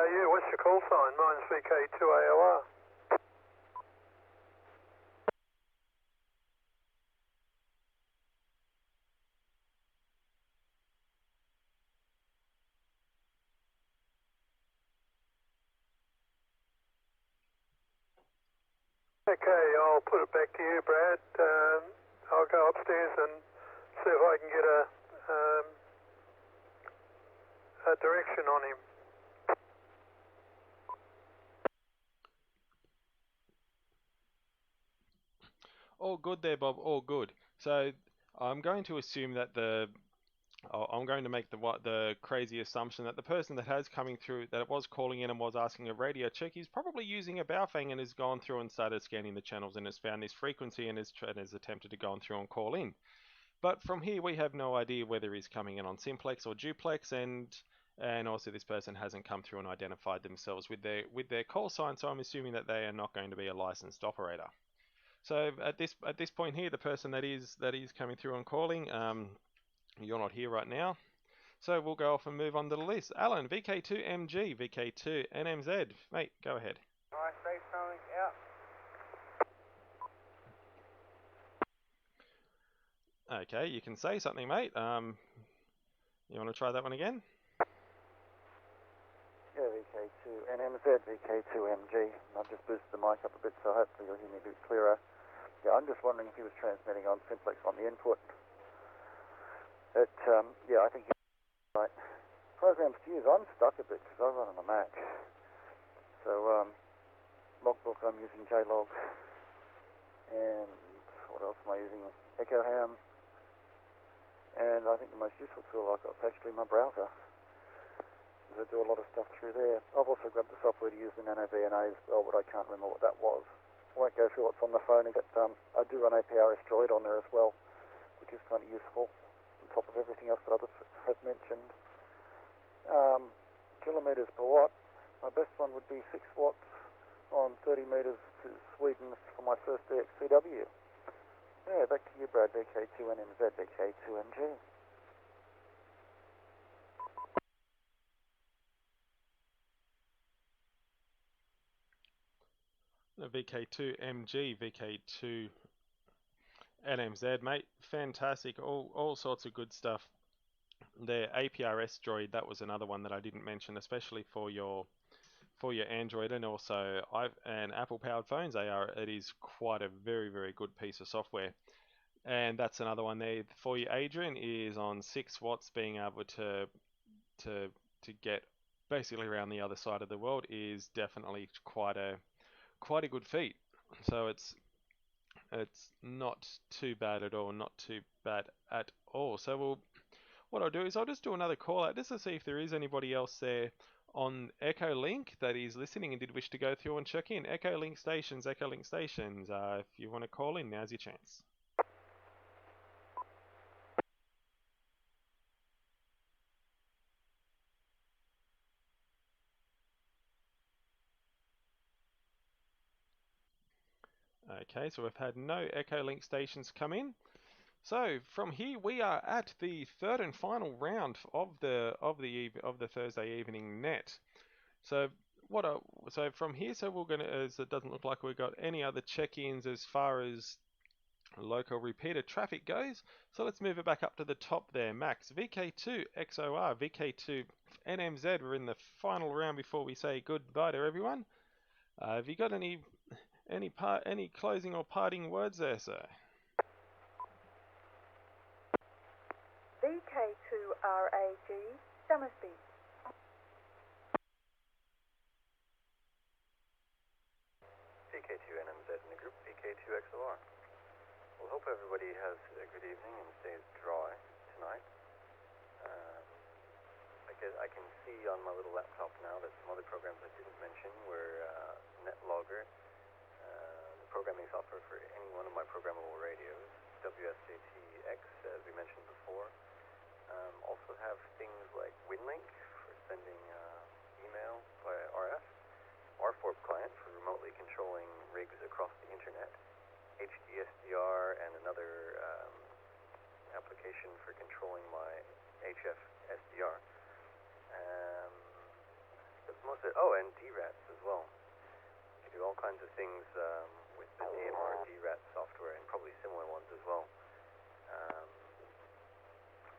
Yeah, what's your call sign? Mine's VK2AOR. Okay, I'll put it back to you, Brad. I'll go upstairs and see if I can get a direction on him. All good there, Bob. All good. So I'm going to assume that I'm going to make the crazy assumption that the person that has coming through, that was calling in and was asking a radio check, is probably using a Baofeng and has gone through and started scanning the channels and has found this frequency and has attempted to go on through and call in. But from here, we have no idea whether he's coming in on simplex or duplex, and also this person hasn't come through and identified themselves with their call sign. So I'm assuming that they are not going to be a licensed operator. So at this point here, the person that is coming through and calling, you're not here right now. So we'll go off and move on to the list. Alan, VK2MG, VK2NMZ. Mate, go ahead. I say something out. Okay, you can say something, mate. You want to try that one again? Yeah, VK2NMZ, VK2MG. I've just boosted the mic up a bit, so hopefully you'll hear me a bit clearer. Yeah, I'm just wondering if he was transmitting on simplex on the input. Yeah, I think he's right. Programs to use, I'm stuck a bit because I run on a Mac. So, logbook, I'm using JLog. And what else am I using? EchoHam. And I think the most useful tool I've got is actually my browser. I do a lot of stuff through there. I've also grabbed the software to use the NanoVNA as well, but I can't remember what that was. I won't go through what's on the phone, but I do run APRS Droid on there as well, which is kind of useful, on top of everything else that others have mentioned. Kilometres per watt, my best one would be 6 watts on 30 metres to Sweden for my first DXCW. Yeah, back to you, Brad, VK2NMZ, VK2MG. VK2MG, VK2NMZ, mate. Fantastic. All sorts of good stuff. The APRS Droid, that was another one that I didn't mention, especially for your Android and also Apple powered phones. It is quite a very, very good piece of software. And that's another one there for you, Adrian, is on 6 watts, being able to get basically around the other side of the world is definitely quite a good feat. So it's not too bad at all, So what I'll do is I'll just do another call out just to see if there is anybody else there on Echo Link that is listening and did wish to go through and check in. Echo Link stations. If you want to call in, now's your chance. Okay, so we've had no Echo Link stations come in. So from here we are at the third and final round of the Thursday evening net. So from here, we're gonna, as it doesn't look like we've got any other check-ins as far as local repeater traffic goes. So let's move it back up to the top there. Max, VK2 XOR, VK2 NMZ. We're in the final round before we say goodbye to everyone. Have you got any closing or parting words there, sir? VK2RAG, Summersby. VK2NMZ in the group, VK2XOR. Well, hope everybody has a good evening and stays dry tonight. I can see on my little laptop now that some other programs I didn't mention were NetLogger, the programming software for any one of my programmable radios, WSJT-X, as we mentioned before. Also have things like WinLink for sending email via RF, RFORP client for remotely controlling rigs across the internet, HDSDR, and another application for controlling my HF SDR. That's most of it. Oh, and DRATs as well. You can do all kinds of things with the DMR DRAT software and probably similar ones as well.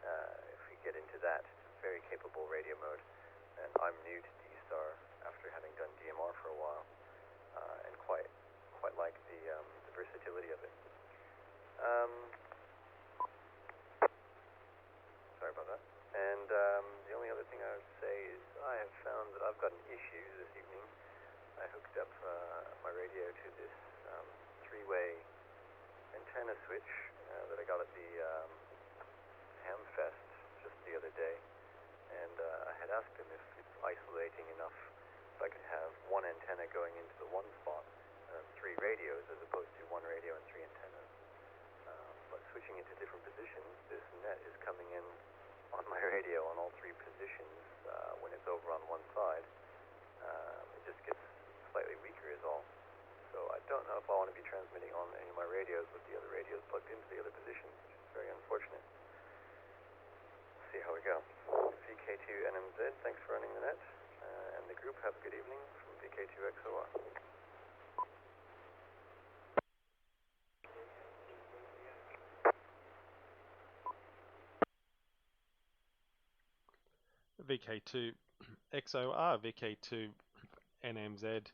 If we get into that, it's a very capable radio mode. And I'm new to D-Star after having done DMR for a while, and quite like the versatility of it. Sorry about that. And the only other thing I would say antenna switch that I got at the Hamfest just the other day, and I had asked him if it's isolating enough so I could have one antenna going into the one spot, three radios as opposed to one radio and three antennas. But switching into different positions, this net is coming in on my radio on all three positions when it's over on one side. It just gets slightly weaker is all. So I don't know if I want to be transmitting on any of my radios with the other radios plugged into the other positions, which is very unfortunate. See how we go. VK2NMZ, thanks for running the net. And the group, have a good evening from VK2XOR. VK2 XOR, VK2 NMZ.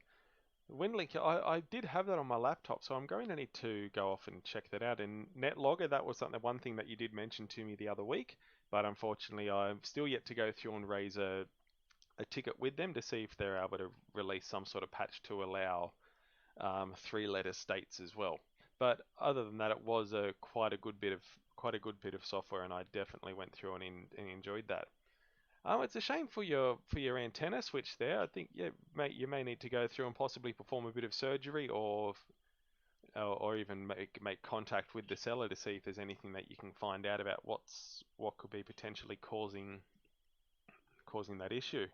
WinLink, I did have that on my laptop, so I'm going to need to go off and check that out. And NetLogger, that was one thing that you did mention to me the other week, but unfortunately I'm still yet to go through and raise a ticket with them to see if they're able to release some sort of patch to allow three-letter states as well. But other than that, it was quite a good bit of software, and I definitely went through and enjoyed that. It's a shame for your antenna switch there. I think you may need to go through and possibly perform a bit of surgery, or even make contact with the seller to see if there's anything that you can find out about what could be potentially causing that issue.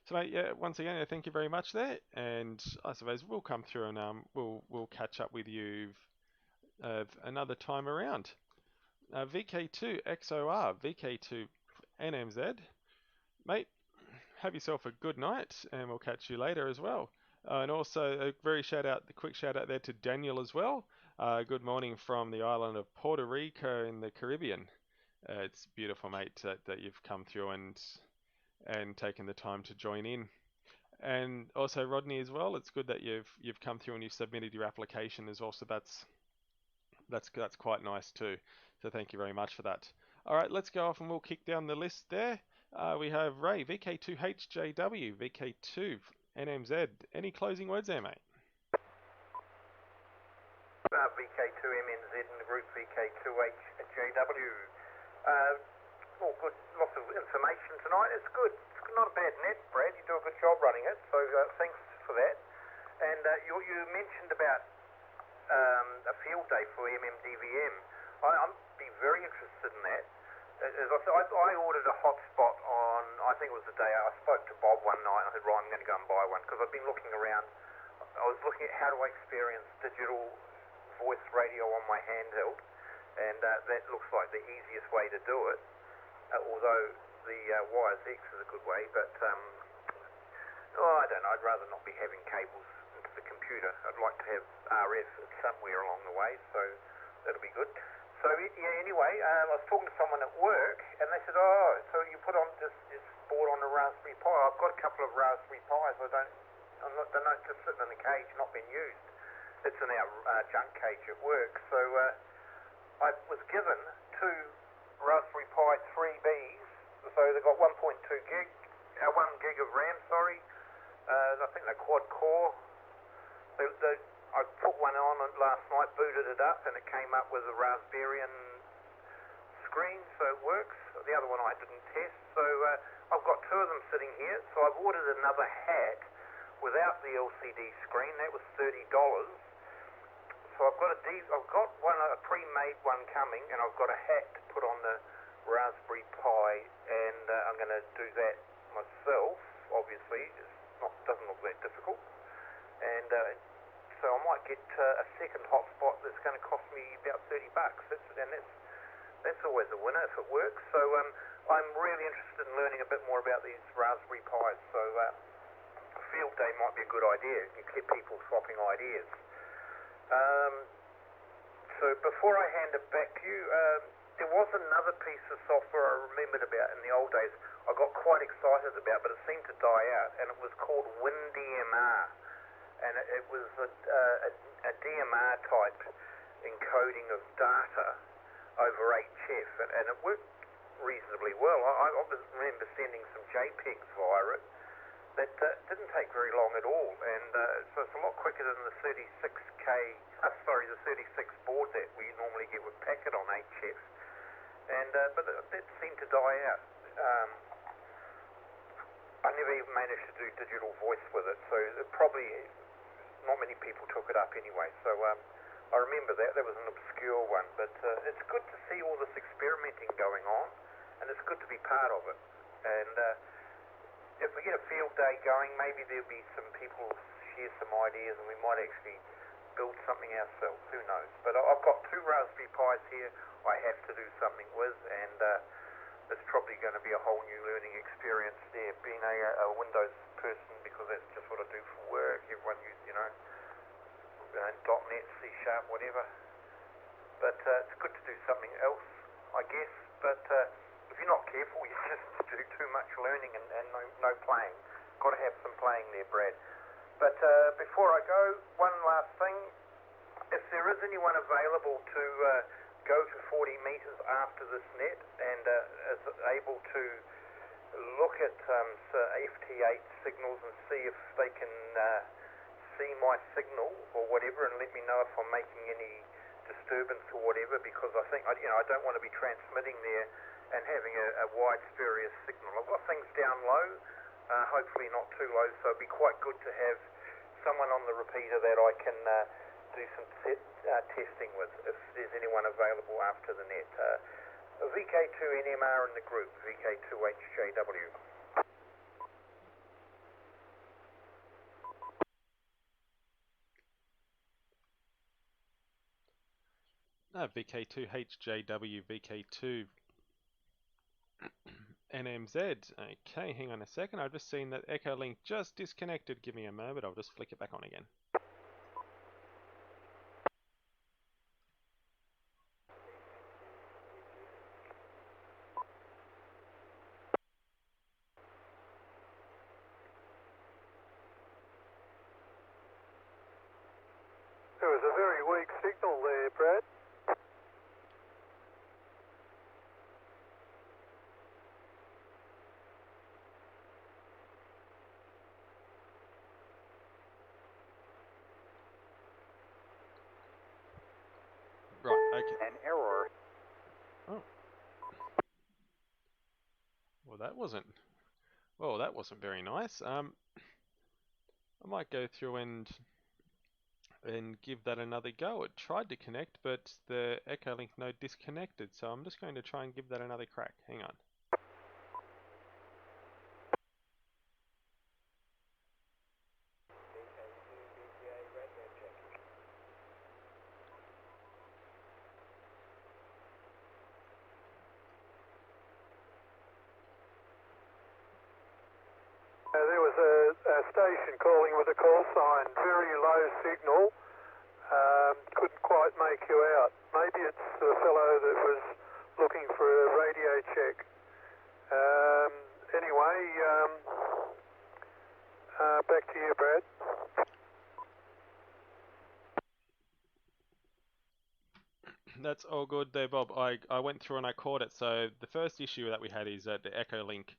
So mate, once again, thank you very much there, and I suppose we'll come through and we'll catch up with you another time around. VK2 XOR, VK2 NMZ. Mate, have yourself a good night, and we'll catch you later as well. And also a quick shout out there to Daniel as well. Good morning from the island of Puerto Rico in the Caribbean. It's beautiful, mate, that you've come through and taken the time to join in. And also Rodney as well. It's good that you've come through and you've submitted your application as well. So that's quite nice too. So thank you very much for that. All right, let's go off and we'll kick down the list there. We have Ray, VK2HJW, VK2 NMZ. Any closing words there, mate? VK2MNZ and the group VK2HJW. All good, lots of information tonight. It's good. It's not a bad net, Brad. You do a good job running it, so thanks for that. And you mentioned about a field day for MMDVM. I'd be very interested in that. As I said, I ordered a hotspot on, I think it was the day I spoke to Bob one night, and I said, right, I'm going to go and buy one, because I've been looking around. I was looking at how do I experience digital voice radio on my handheld, and that looks like the easiest way to do it, although the Wires X is a good way, but I don't know, I'd rather not be having cables into the computer. I'd like to have RF somewhere along the way, so that'll be good. So yeah, anyway, I was talking to someone at work, and they said, "Oh, so you put on this board on a Raspberry Pi?" I've got a couple of Raspberry Pis. They're not just sitting in a cage, not being used. It's in our junk cage at work. So I was given two Raspberry Pi 3Bs. So they've got 1.2 gig, 1 gig of RAM. Sorry, I think they're quad core. I put one on last night, booted it up, and it came up with a Raspberry screen, so it works. The other one I didn't test, so I've got two of them sitting here. So I've ordered another hat without the LCD screen. That was $30. So I've got a pre-made one coming, and I've got a hat to put on the Raspberry Pi, and I'm going to do that myself. Obviously, doesn't look that difficult, and so I might get a second hotspot that's going to cost me about $30. That's always a winner if it works. So I'm really interested in learning a bit more about these Raspberry Pis. So a field day might be a good idea. You get people swapping ideas. So before I hand it back to you, there was another piece of software I remembered about in the old days. I got quite excited about, but it seemed to die out, and it was called WinDMR. And it was a DMR type encoding of data over HF, and it worked reasonably well. I remember sending some JPEGs via it, that didn't take very long at all, and so it's a lot quicker than the 36 board that we normally get with packet on HF, and but that seemed to die out. I never even managed to do digital voice with it, so it probably not many people took it up anyway. So I remember that was an obscure one, but it's good to see all this experimenting going on, and it's good to be part of it. And if we get a field day going, maybe there'll be some people share some ideas, and we might actually build something ourselves. Who knows? But I've got 2 Raspberry Pis here I have to do something with, and it's probably going to be a whole new learning experience there. Being a Windows person, because that's just what I do for work. Everyone uses, .NET, C#, whatever. But it's good to do something else, I guess. But if you're not careful, you just do too much learning and no playing. Got to have some playing there, Brad. But before I go, one last thing. If there is anyone available to go to 40 metres after this net and is able to look at FT8 signals and see if they can see my signal or whatever, and let me know if I'm making any disturbance or whatever, because I think I don't want to be transmitting there and having a wide spurious signal. I've got things down low, hopefully not too low, so it'd be quite good to have someone on the repeater that I can do some testing with, if there's anyone available after the net. VK2NMR in the group, VK2HJW. VK2HJW, VK2 NMZ. Okay, hang on a second. I've just seen that Echo Link just disconnected. Give me a moment. I'll just flick it back on again. There was a very weak signal there, Brad. Right, okay. An error. Oh. Well, that wasn't very nice. I might go through and give that another go. It tried to connect, but the Echo Link node disconnected, so I'm just going to try and give that another crack. Hang on. There was a station calling with a call sign, very low signal, couldn't quite make you out. Maybe it's the fellow that was looking for a radio check. Anyway, back to you, Brad. That's all good there, Bob. I went through and I caught it. So the first issue that we had is that the Echo Link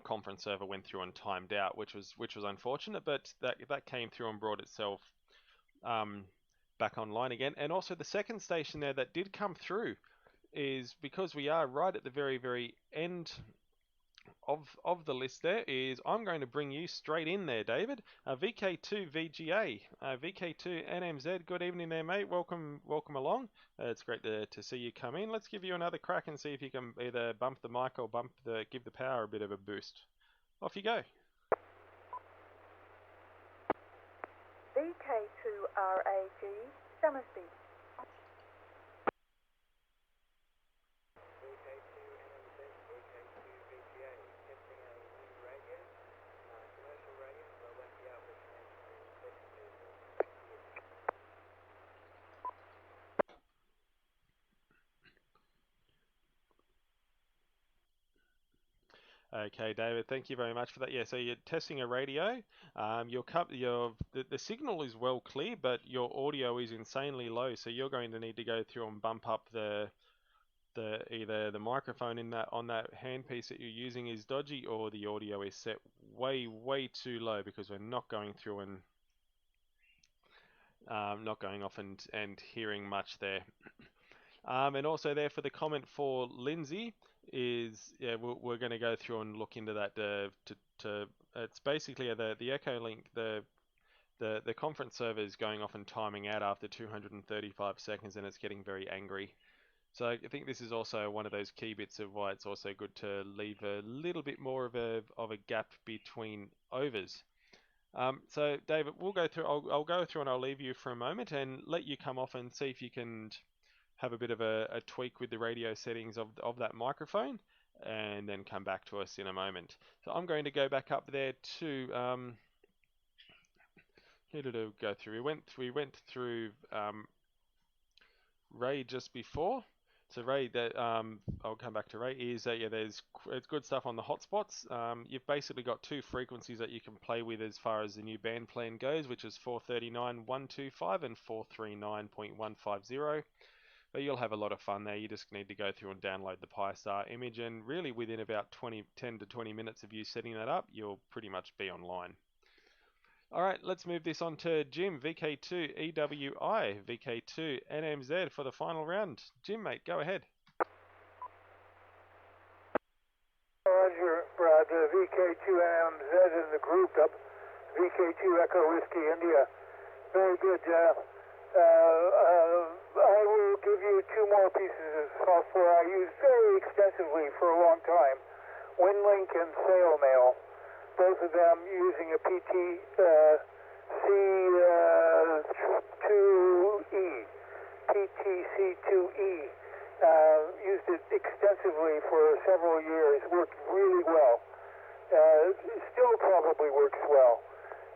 conference server went through and timed out, which was unfortunate, but that came through and brought itself back online again. And also the second station there that did come through is, because we are right at the very end of the list, there is, I'm going to bring you straight in there, David. VK2 VGA, VK2 NMZ. Good evening there, mate. Welcome along. It's great to see you come in. Let's give you another crack and see if you can either bump the mic or give the power a bit of a boost. Off you go. VK2RAG, Summersby. Okay, David, thank you very much for that. Yeah, so you're testing a radio. The signal is well clear, but your audio is insanely low. So you're going to need to go through and bump up the either the microphone in that on that handpiece that you're using is dodgy, or the audio is set way too low, because we're not going through and not going off and hearing much there. And also there for the comment for Lindsay is, yeah, we're going to go through and look into that it's basically the Echo Link, the conference server is going off and timing out after 235 seconds, and it's getting very angry. So I think this is also one of those key bits of why it's also good to leave a little bit more of a gap between overs. So David, we'll go through. I'll go through and I'll leave you for a moment and let you come off and see if you can have a bit of a tweak with the radio settings of that microphone, and then come back to us in a moment. So I'm going to go back up there to who did I go through? We went through Ray just before. So Ray, that I'll come back to Ray. Is yeah, it's good stuff on the hotspots. You've basically got two frequencies that you can play with as far as the new band plan goes, which is 439.125 and 439.150. But you'll have a lot of fun there. You just need to go through and download the Pi-Star image, and really within about 10 to 20 minutes of you setting that up, you'll pretty much be online. Alright, let's move this on to Jim, VK2 EWI, VK2 NMZ for the final round. Jim, mate, go ahead. Roger, Brad, VK2 NMZ in the group up, VK2 Echo Whiskey India. Very good. I will give you two more pieces of software I used very extensively for a long time, WinLink and SailMail. Both of them using a PTC2E. PTC2E. Used it extensively for several years. Worked really well. Still probably works well.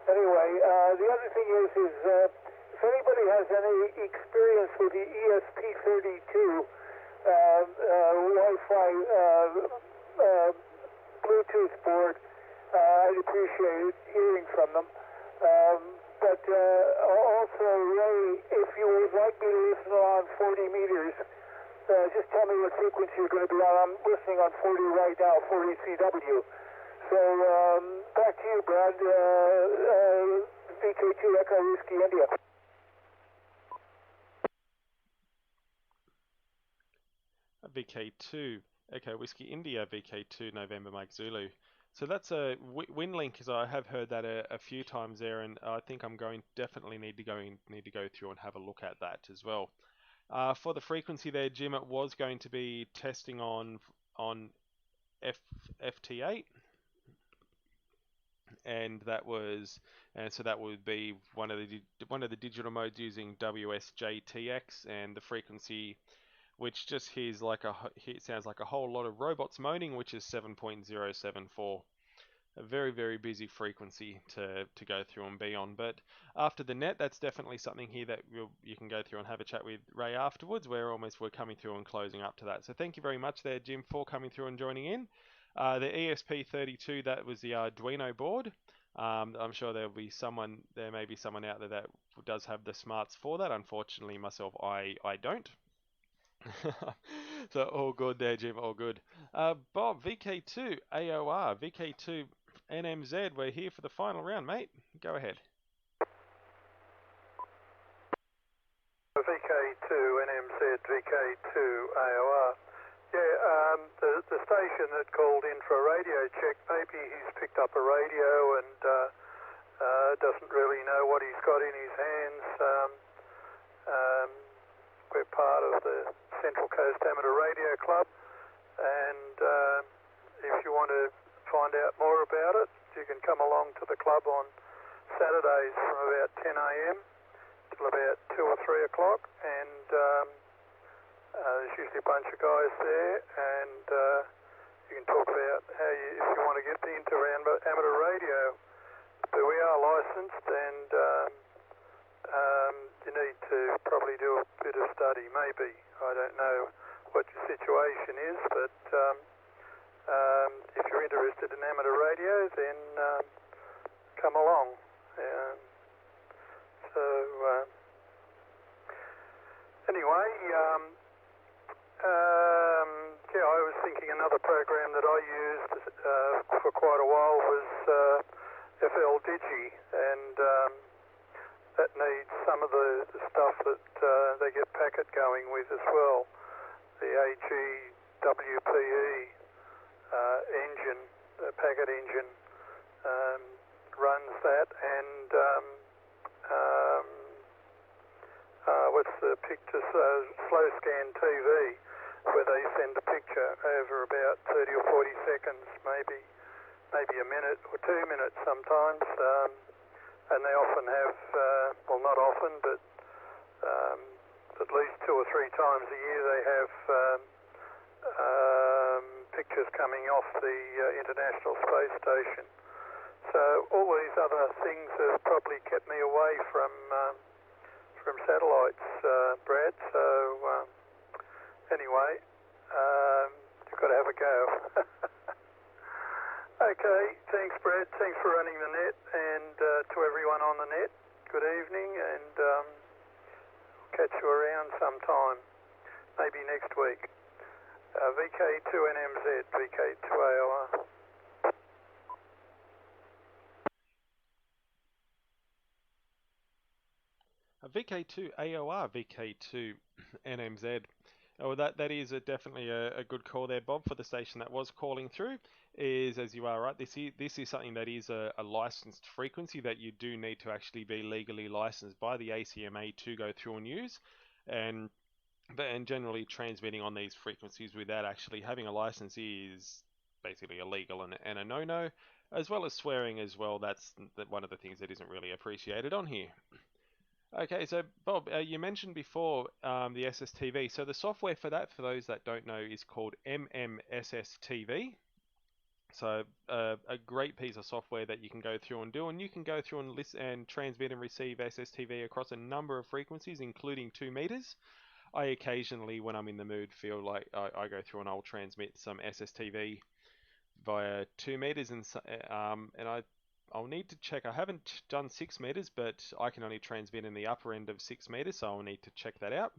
Anyway, the other thing is if anybody has any experience with the ESP32 Wi-Fi Bluetooth board, I'd appreciate hearing from them. But also, Ray, if you would like me to listen on 40 meters, just tell me what frequency you're going to be on. I'm listening on 40 right now, 40 CW. So back to you, Brad. VK2 Echo Whiskey India. VK2 Echo Whiskey India, VK2 November Mike Zulu. So that's a WinLink, because I have heard that a few times there, and I think I'm definitely need to go through and have a look at that as well. For the frequency there, Jim, it was going to be testing on FT8, and so that would be one of the digital modes using WSJTX, and the frequency, which just sounds like a whole lot of robots moaning, which is 7.074. A very, very busy frequency to go through and be on. But after the net, that's definitely something here that you can go through and have a chat with Ray afterwards. We're coming through and closing up to that. So thank you very much there, Jim, for coming through and joining in. The ESP32, that was the Arduino board. I'm sure there may be someone out there that does have the smarts for that. Unfortunately, myself, I don't. So all good there, Jim, all good. Bob, VK2 AOR, VK2 NMZ, we're here for the final round, mate. Go ahead. VK2 NMZ, VK2 AOR. Yeah, the station that called in for a radio check, maybe he's picked up a radio and doesn't really know what he's got in his hands. We're part of the Central Coast Amateur Radio Club, and if you want to find out more about it, you can come along to the club on Saturdays from about 10 a.m. till about 2 or 3 o'clock, and there's usually a bunch of guys there, and you can talk about if you want to get into amateur radio. But we are licensed, and you need to probably do a bit of study, maybe. I don't know what your situation is, but if you're interested in amateur radio, then come along. Anyway, thinking another program that I used for quite a while was FL Digi, and that needs some of the stuff that they get packet going with as well. The AGWPE engine, the packet engine, runs that, and what's the picture, slow scan TV, where they send a picture over about 30 or 40 seconds, maybe a minute or 2 minutes sometimes, and they often have, well, not often, but at least 2 or 3 times a year they have pictures coming off the International Space Station. So all these other things have probably kept me away from satellites, Brad. So anyway, you've got to have a go. Okay, thanks, Brad. Thanks for running the net, and to everyone on the net, good evening, and catch you around sometime, maybe next week. VK2NMZ, VK2AOR. VK2 AOR, VK2 NMZ. Oh, that is definitely a good call there, Bob, for the station that was calling through. Is, as you are right, this is something that is a licensed frequency that you do need to actually be legally licensed by the ACMA to go through and use, and generally transmitting on these frequencies without actually having a license is basically illegal and a no-no, as well as swearing as well. That's one of the things that isn't really appreciated on here. Okay, so Bob, you mentioned before the SSTV. So the software for that, for those that don't know, is called MMSSTV. So a great piece of software that you can go through and do, and you can go through and listen and transmit and receive SSTV across a number of frequencies, including 2 meters. I occasionally, when I'm in the mood, feel like I go through and I'll transmit some SSTV via 2 meters, and I'll need to check. I haven't done 6 meters, but I can only transmit in the upper end of 6 meters, so I'll need to check that out.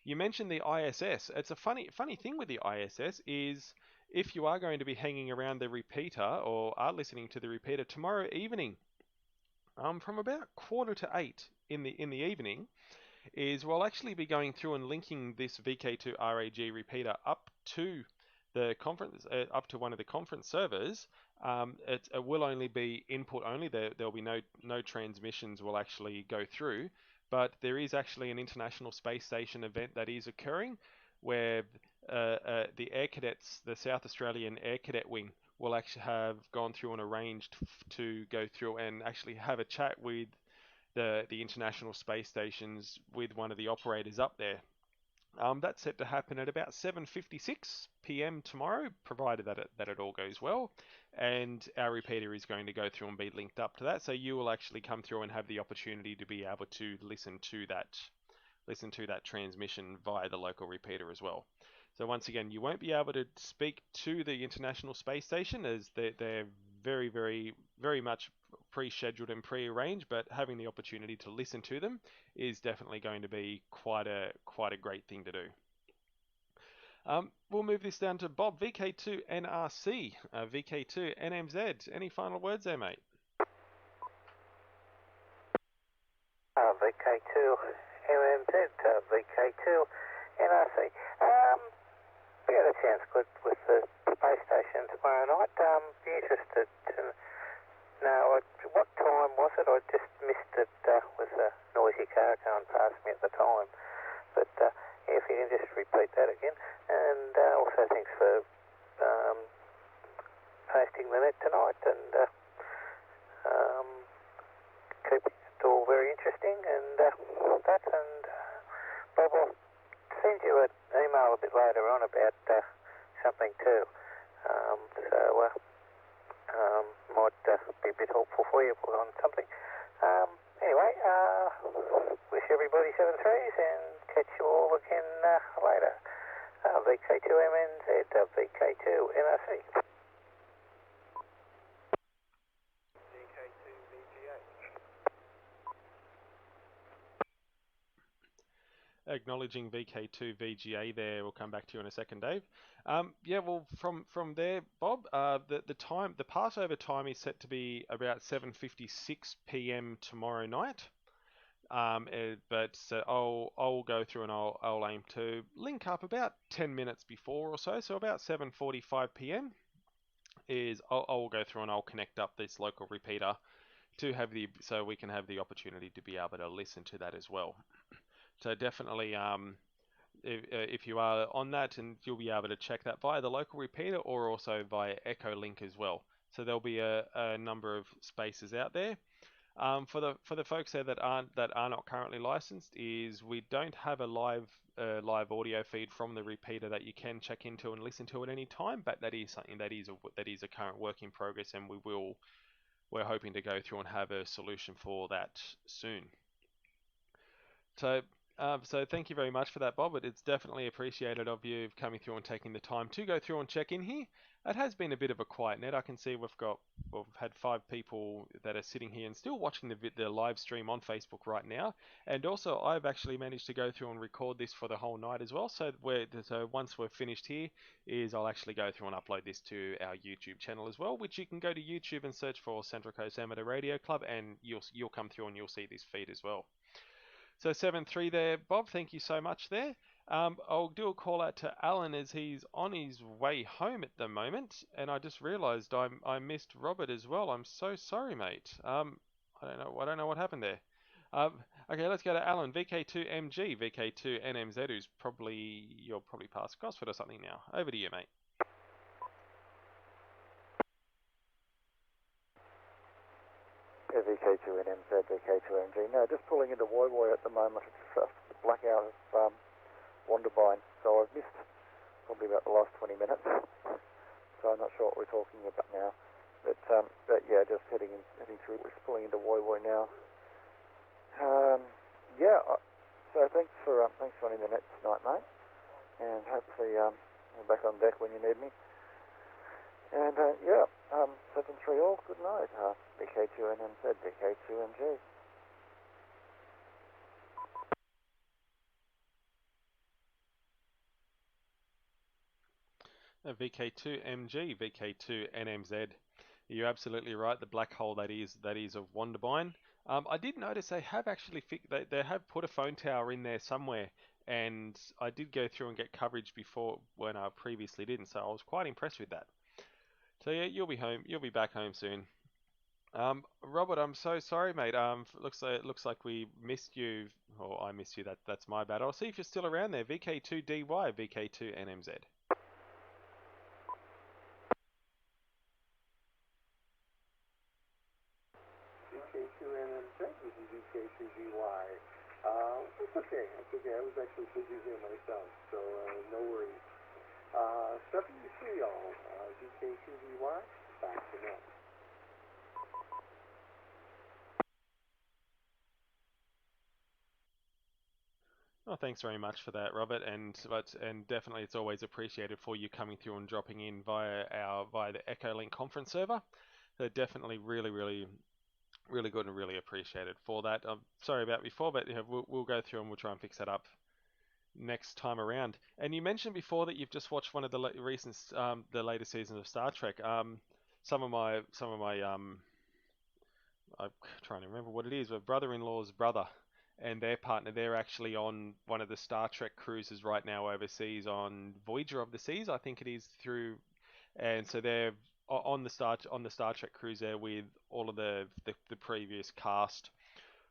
You mentioned the ISS. It's a funny thing with the ISS is if you are going to be hanging around the repeater or are listening to the repeater tomorrow evening, from about 7:45 in the evening, we'll actually be going through and linking this VK2 RAG repeater up to the conference, up to one of the conference servers. It will only be input only. There'll be no transmissions will actually go through, but there is actually an International Space Station event that is occurring where the Air Cadets, the South Australian Air Cadet Wing, will actually have gone through and arranged to go through and actually have a chat with the International Space Stations with one of the operators up there. That's set to happen at about 7:56 p.m. tomorrow, provided that it all goes well, and our repeater is going to go through and be linked up to that, so you will actually come through and have the opportunity to be able to listen to that transmission via the local repeater as well. So once again, you won't be able to speak to the International Space Station as they're very, very, very much pre-scheduled and pre-arranged, but having the opportunity to listen to them is definitely going to be quite a great thing to do. We'll move this down to Bob, VK2 NRC, VK2 NMZ. Any final words there, mate? VK2 MMZ, VK2 NRC. We had a chance with the space station tomorrow night. Be interested to know what time was it? I just missed it with a noisy car going past me at the time. But if you can just repeat that again. And also thanks for hosting the net tonight and keeping it all very interesting and that. And Bob, I'll send you an email a bit later on about something too. Might be a bit helpful for you on something. Anyway, wish everybody 7 threes and catch you all again later. VK2MNZ, VK2NRC. acknowledging VK2 VGA there. We'll come back to you in a second, Dave. Yeah, well, from there, Bob, the passover time is set to be about 7:56 p.m. tomorrow night. But I'll go through and I'll aim to link up about 10 minutes before or so. So about 7:45 p.m. is I'll go through and I'll connect up this local repeater to have so we can have the opportunity to be able to listen to that as well. So definitely, if you are on that, and you'll be able to check that via the local repeater or also via Echo Link as well. So there'll be a number of spaces out there. For the folks there that are not currently licensed, is we don't have a live audio feed from the repeater that you can check into and listen to at any time, but that is something that is a current work in progress, and we're hoping to go through and have a solution for that soon. So thank you very much for that, Bob. It's definitely appreciated of you coming through and taking the time to go through and check in here. It has been a bit of a quiet net. I can see we've had 5 people that are sitting here and still watching the live stream on Facebook right now. And also, I've actually managed to go through and record this for the whole night as well. So once we're finished here, I'll actually go through and upload this to our YouTube channel as well, which you can go to YouTube and search for Central Coast Amateur Radio Club, and you'll come through and you'll see this feed as well. So 7-3 there, Bob. Thank you so much there. I'll do a call out to Alan as he's on his way home at the moment, and I just realised I missed Robert as well. I'm so sorry, mate. I don't know what happened there. Okay, let's go to Alan. VK2MG, VK2NMZ, you're probably past Gosford or something now. Over to you, mate. Yeah, VK2NMZ, VK2MG. No, just pulling into Woy Woy at the moment. It's the blackout of Wonderbine, so I've missed probably about the last 20 minutes. So I'm not sure what we're talking about now. But yeah, just heading through. We're just pulling into Woy Woy now. Yeah. So thanks for running the net tonight, mate. And hopefully I'm back on deck when you need me. And yeah, 7-3 all. Good night. VK2NMZ, VK2MG. VK2MG, VK2NMZ. You're absolutely right. The black hole that is of Wonderbine. I did notice they have actually they have put a phone tower in there somewhere, and I did go through and get coverage before when I previously didn't. So I was quite impressed with that. So yeah, you'll be home. You'll be back home soon. Robert, I'm so sorry, mate. Looks like we missed you, or I missed you. That's my bad. I'll see if you're still around there. VK2DY, VK2NMZ. VK2NMZ, this is VK2DY. It's okay. It's okay. I was actually busy here myself, so no worries. 7-3 all. VK2DY, back to net. Oh, thanks very much for that, Robert, and definitely it's always appreciated for you coming through and dropping in via the Echo Link conference server. They're definitely really good and really appreciated for that. I'm sorry about before, but we'll go through and we'll try and fix that up next time around. And you mentioned before that you've just watched one of the the latest seasons of Star Trek. Some of my I'm trying to remember what it is, but brother-in-law's brother and their partner, they're actually on one of the Star Trek cruises right now overseas on Voyager of the Seas, I think it is, and so they're on the Star Trek cruise there with all of the previous cast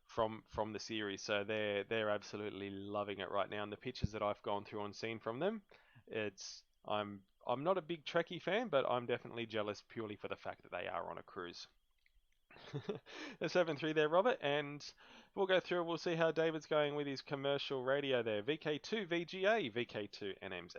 from the series. So they're absolutely loving it right now. And the pictures that I've gone through and seen from them, I'm not a big Trekkie fan, but I'm definitely jealous purely for the fact that they are on a cruise. The 7-3 there, Robert, and we'll go through. We'll see how David's going with his commercial radio there. VK2 VGA, VK2 NMZ.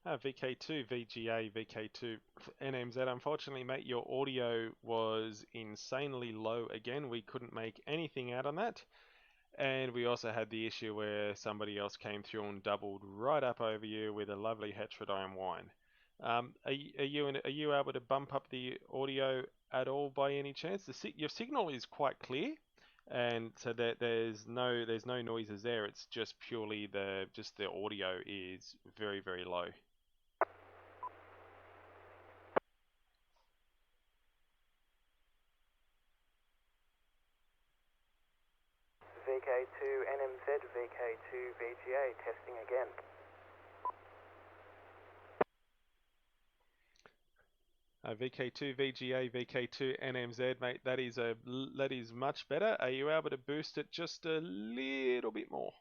VK2 VGA VK2 NMZ. Unfortunately, mate, your audio was insanely low again. We couldn't make anything out on that. And we also had the issue where somebody else came through and doubled right up over you with a lovely heterodyne whine. Are you able to bump up the audio at all by any chance? Your signal is quite clear, and so that there's no noises there. It's just purely the audio is very, very low. VK2 NMZ, VK2 VGA, testing again. VK2 VGA VK2 NMZ, mate. That is much better. Are you able to boost it just a little bit more?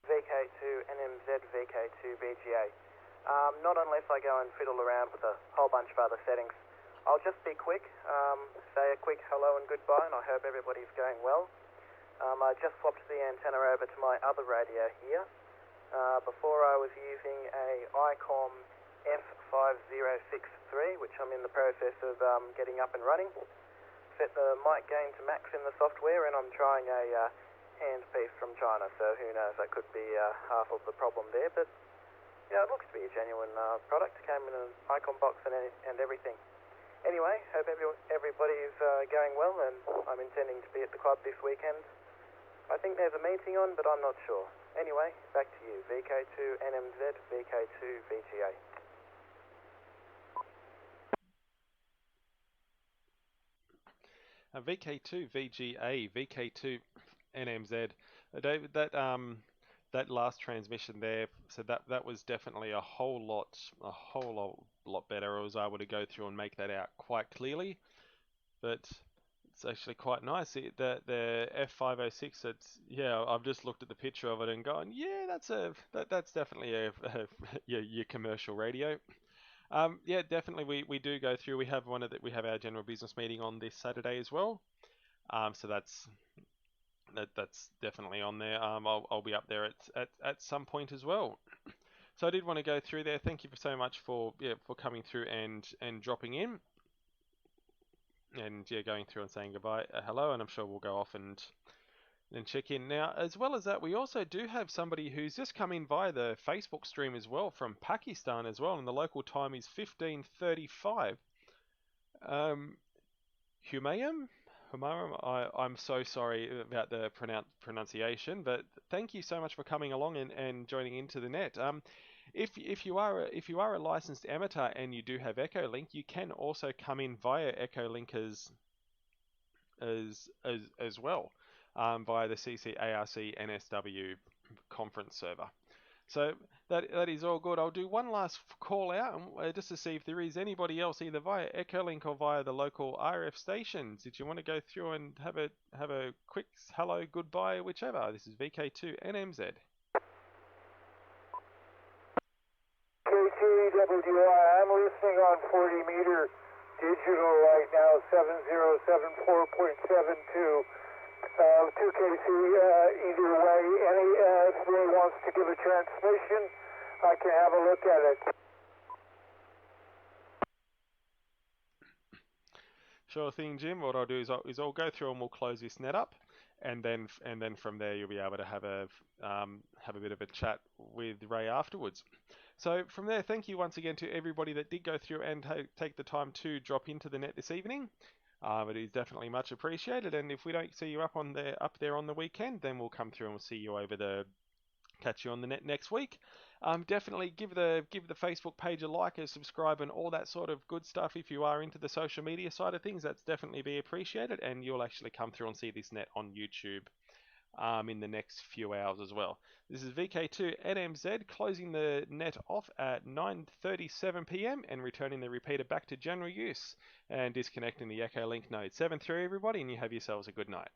VK2 NMZ, VK2 VGA. Not unless I go and fiddle around with a whole bunch of other settings. I'll just be quick, say a quick hello and goodbye, and I hope everybody's going well. I just swapped the antenna over to my other radio here. Before I was using a ICOM F5063, which I'm in the process of getting up and running. Set the mic gain to max in the software, and I'm trying a handpiece from China, so who knows, that could be half of the problem there, but it looks to be a genuine product. It came in an icon box and everything. Anyway, hope everybody's going well, and I'm intending to be at the club this weekend. I think there's a meeting on, but I'm not sure. Anyway, back to you. VK2 NMZ, VK2 VGA. VK2 VGA VK2 NMZ. David, that last transmission there, so that was definitely a whole lot better. I was able to go through and make that out quite clearly, but it's actually quite nice. The F506. I've just looked at the picture of it and gone, yeah, that's definitely your commercial radio. Definitely we do go through. We have our general business meeting on this Saturday as well. So that's definitely on there. I'll be up there at some point as well. So I did want to go through there. Thank you so much for coming through and dropping in, and going through and saying goodbye, hello, and I'm sure we'll go off and check in. Now, as well as that, we also do have somebody who's just come in via the Facebook stream as well from Pakistan as well, and the local time is 15:35. Humayam, I'm so sorry about the pronunciation, but thank you so much for coming along and joining into the net. If you are a licensed amateur and you do have Echolink, you can also come in via Echolink as well, via the CCARC NSW conference server. So that is all good. I'll do one last call out just to see if there is anybody else either via Echolink or via the local RF stations. Did you want to go through and have a quick hello, goodbye, whichever? This is VK2 NMZ. KTWI, I'm listening on 40 meter digital right now, 7074.72. 2KC, either way, if Ray wants to give a transmission, I can have a look at it. Sure thing, Jim. What I'll do is I'll go through and we'll close this net up, and then from there you'll be able to have a bit of a chat with Ray afterwards. So from there, thank you once again to everybody that did go through and take the time to drop into the net this evening. It is definitely much appreciated, and if we don't see you up there on the weekend, then we'll come through and we'll see you catch you on the net next week. Definitely give the Facebook page a like, a subscribe, and all that sort of good stuff. If you are into the social media side of things, that's definitely be appreciated, and you'll actually come through and see this net on YouTube in the next few hours as well. This is VK2 NMZ closing the net off at 9:37 p.m. and returning the repeater back to general use and disconnecting the Echolink node. 7-3 everybody, and you have yourselves a good night.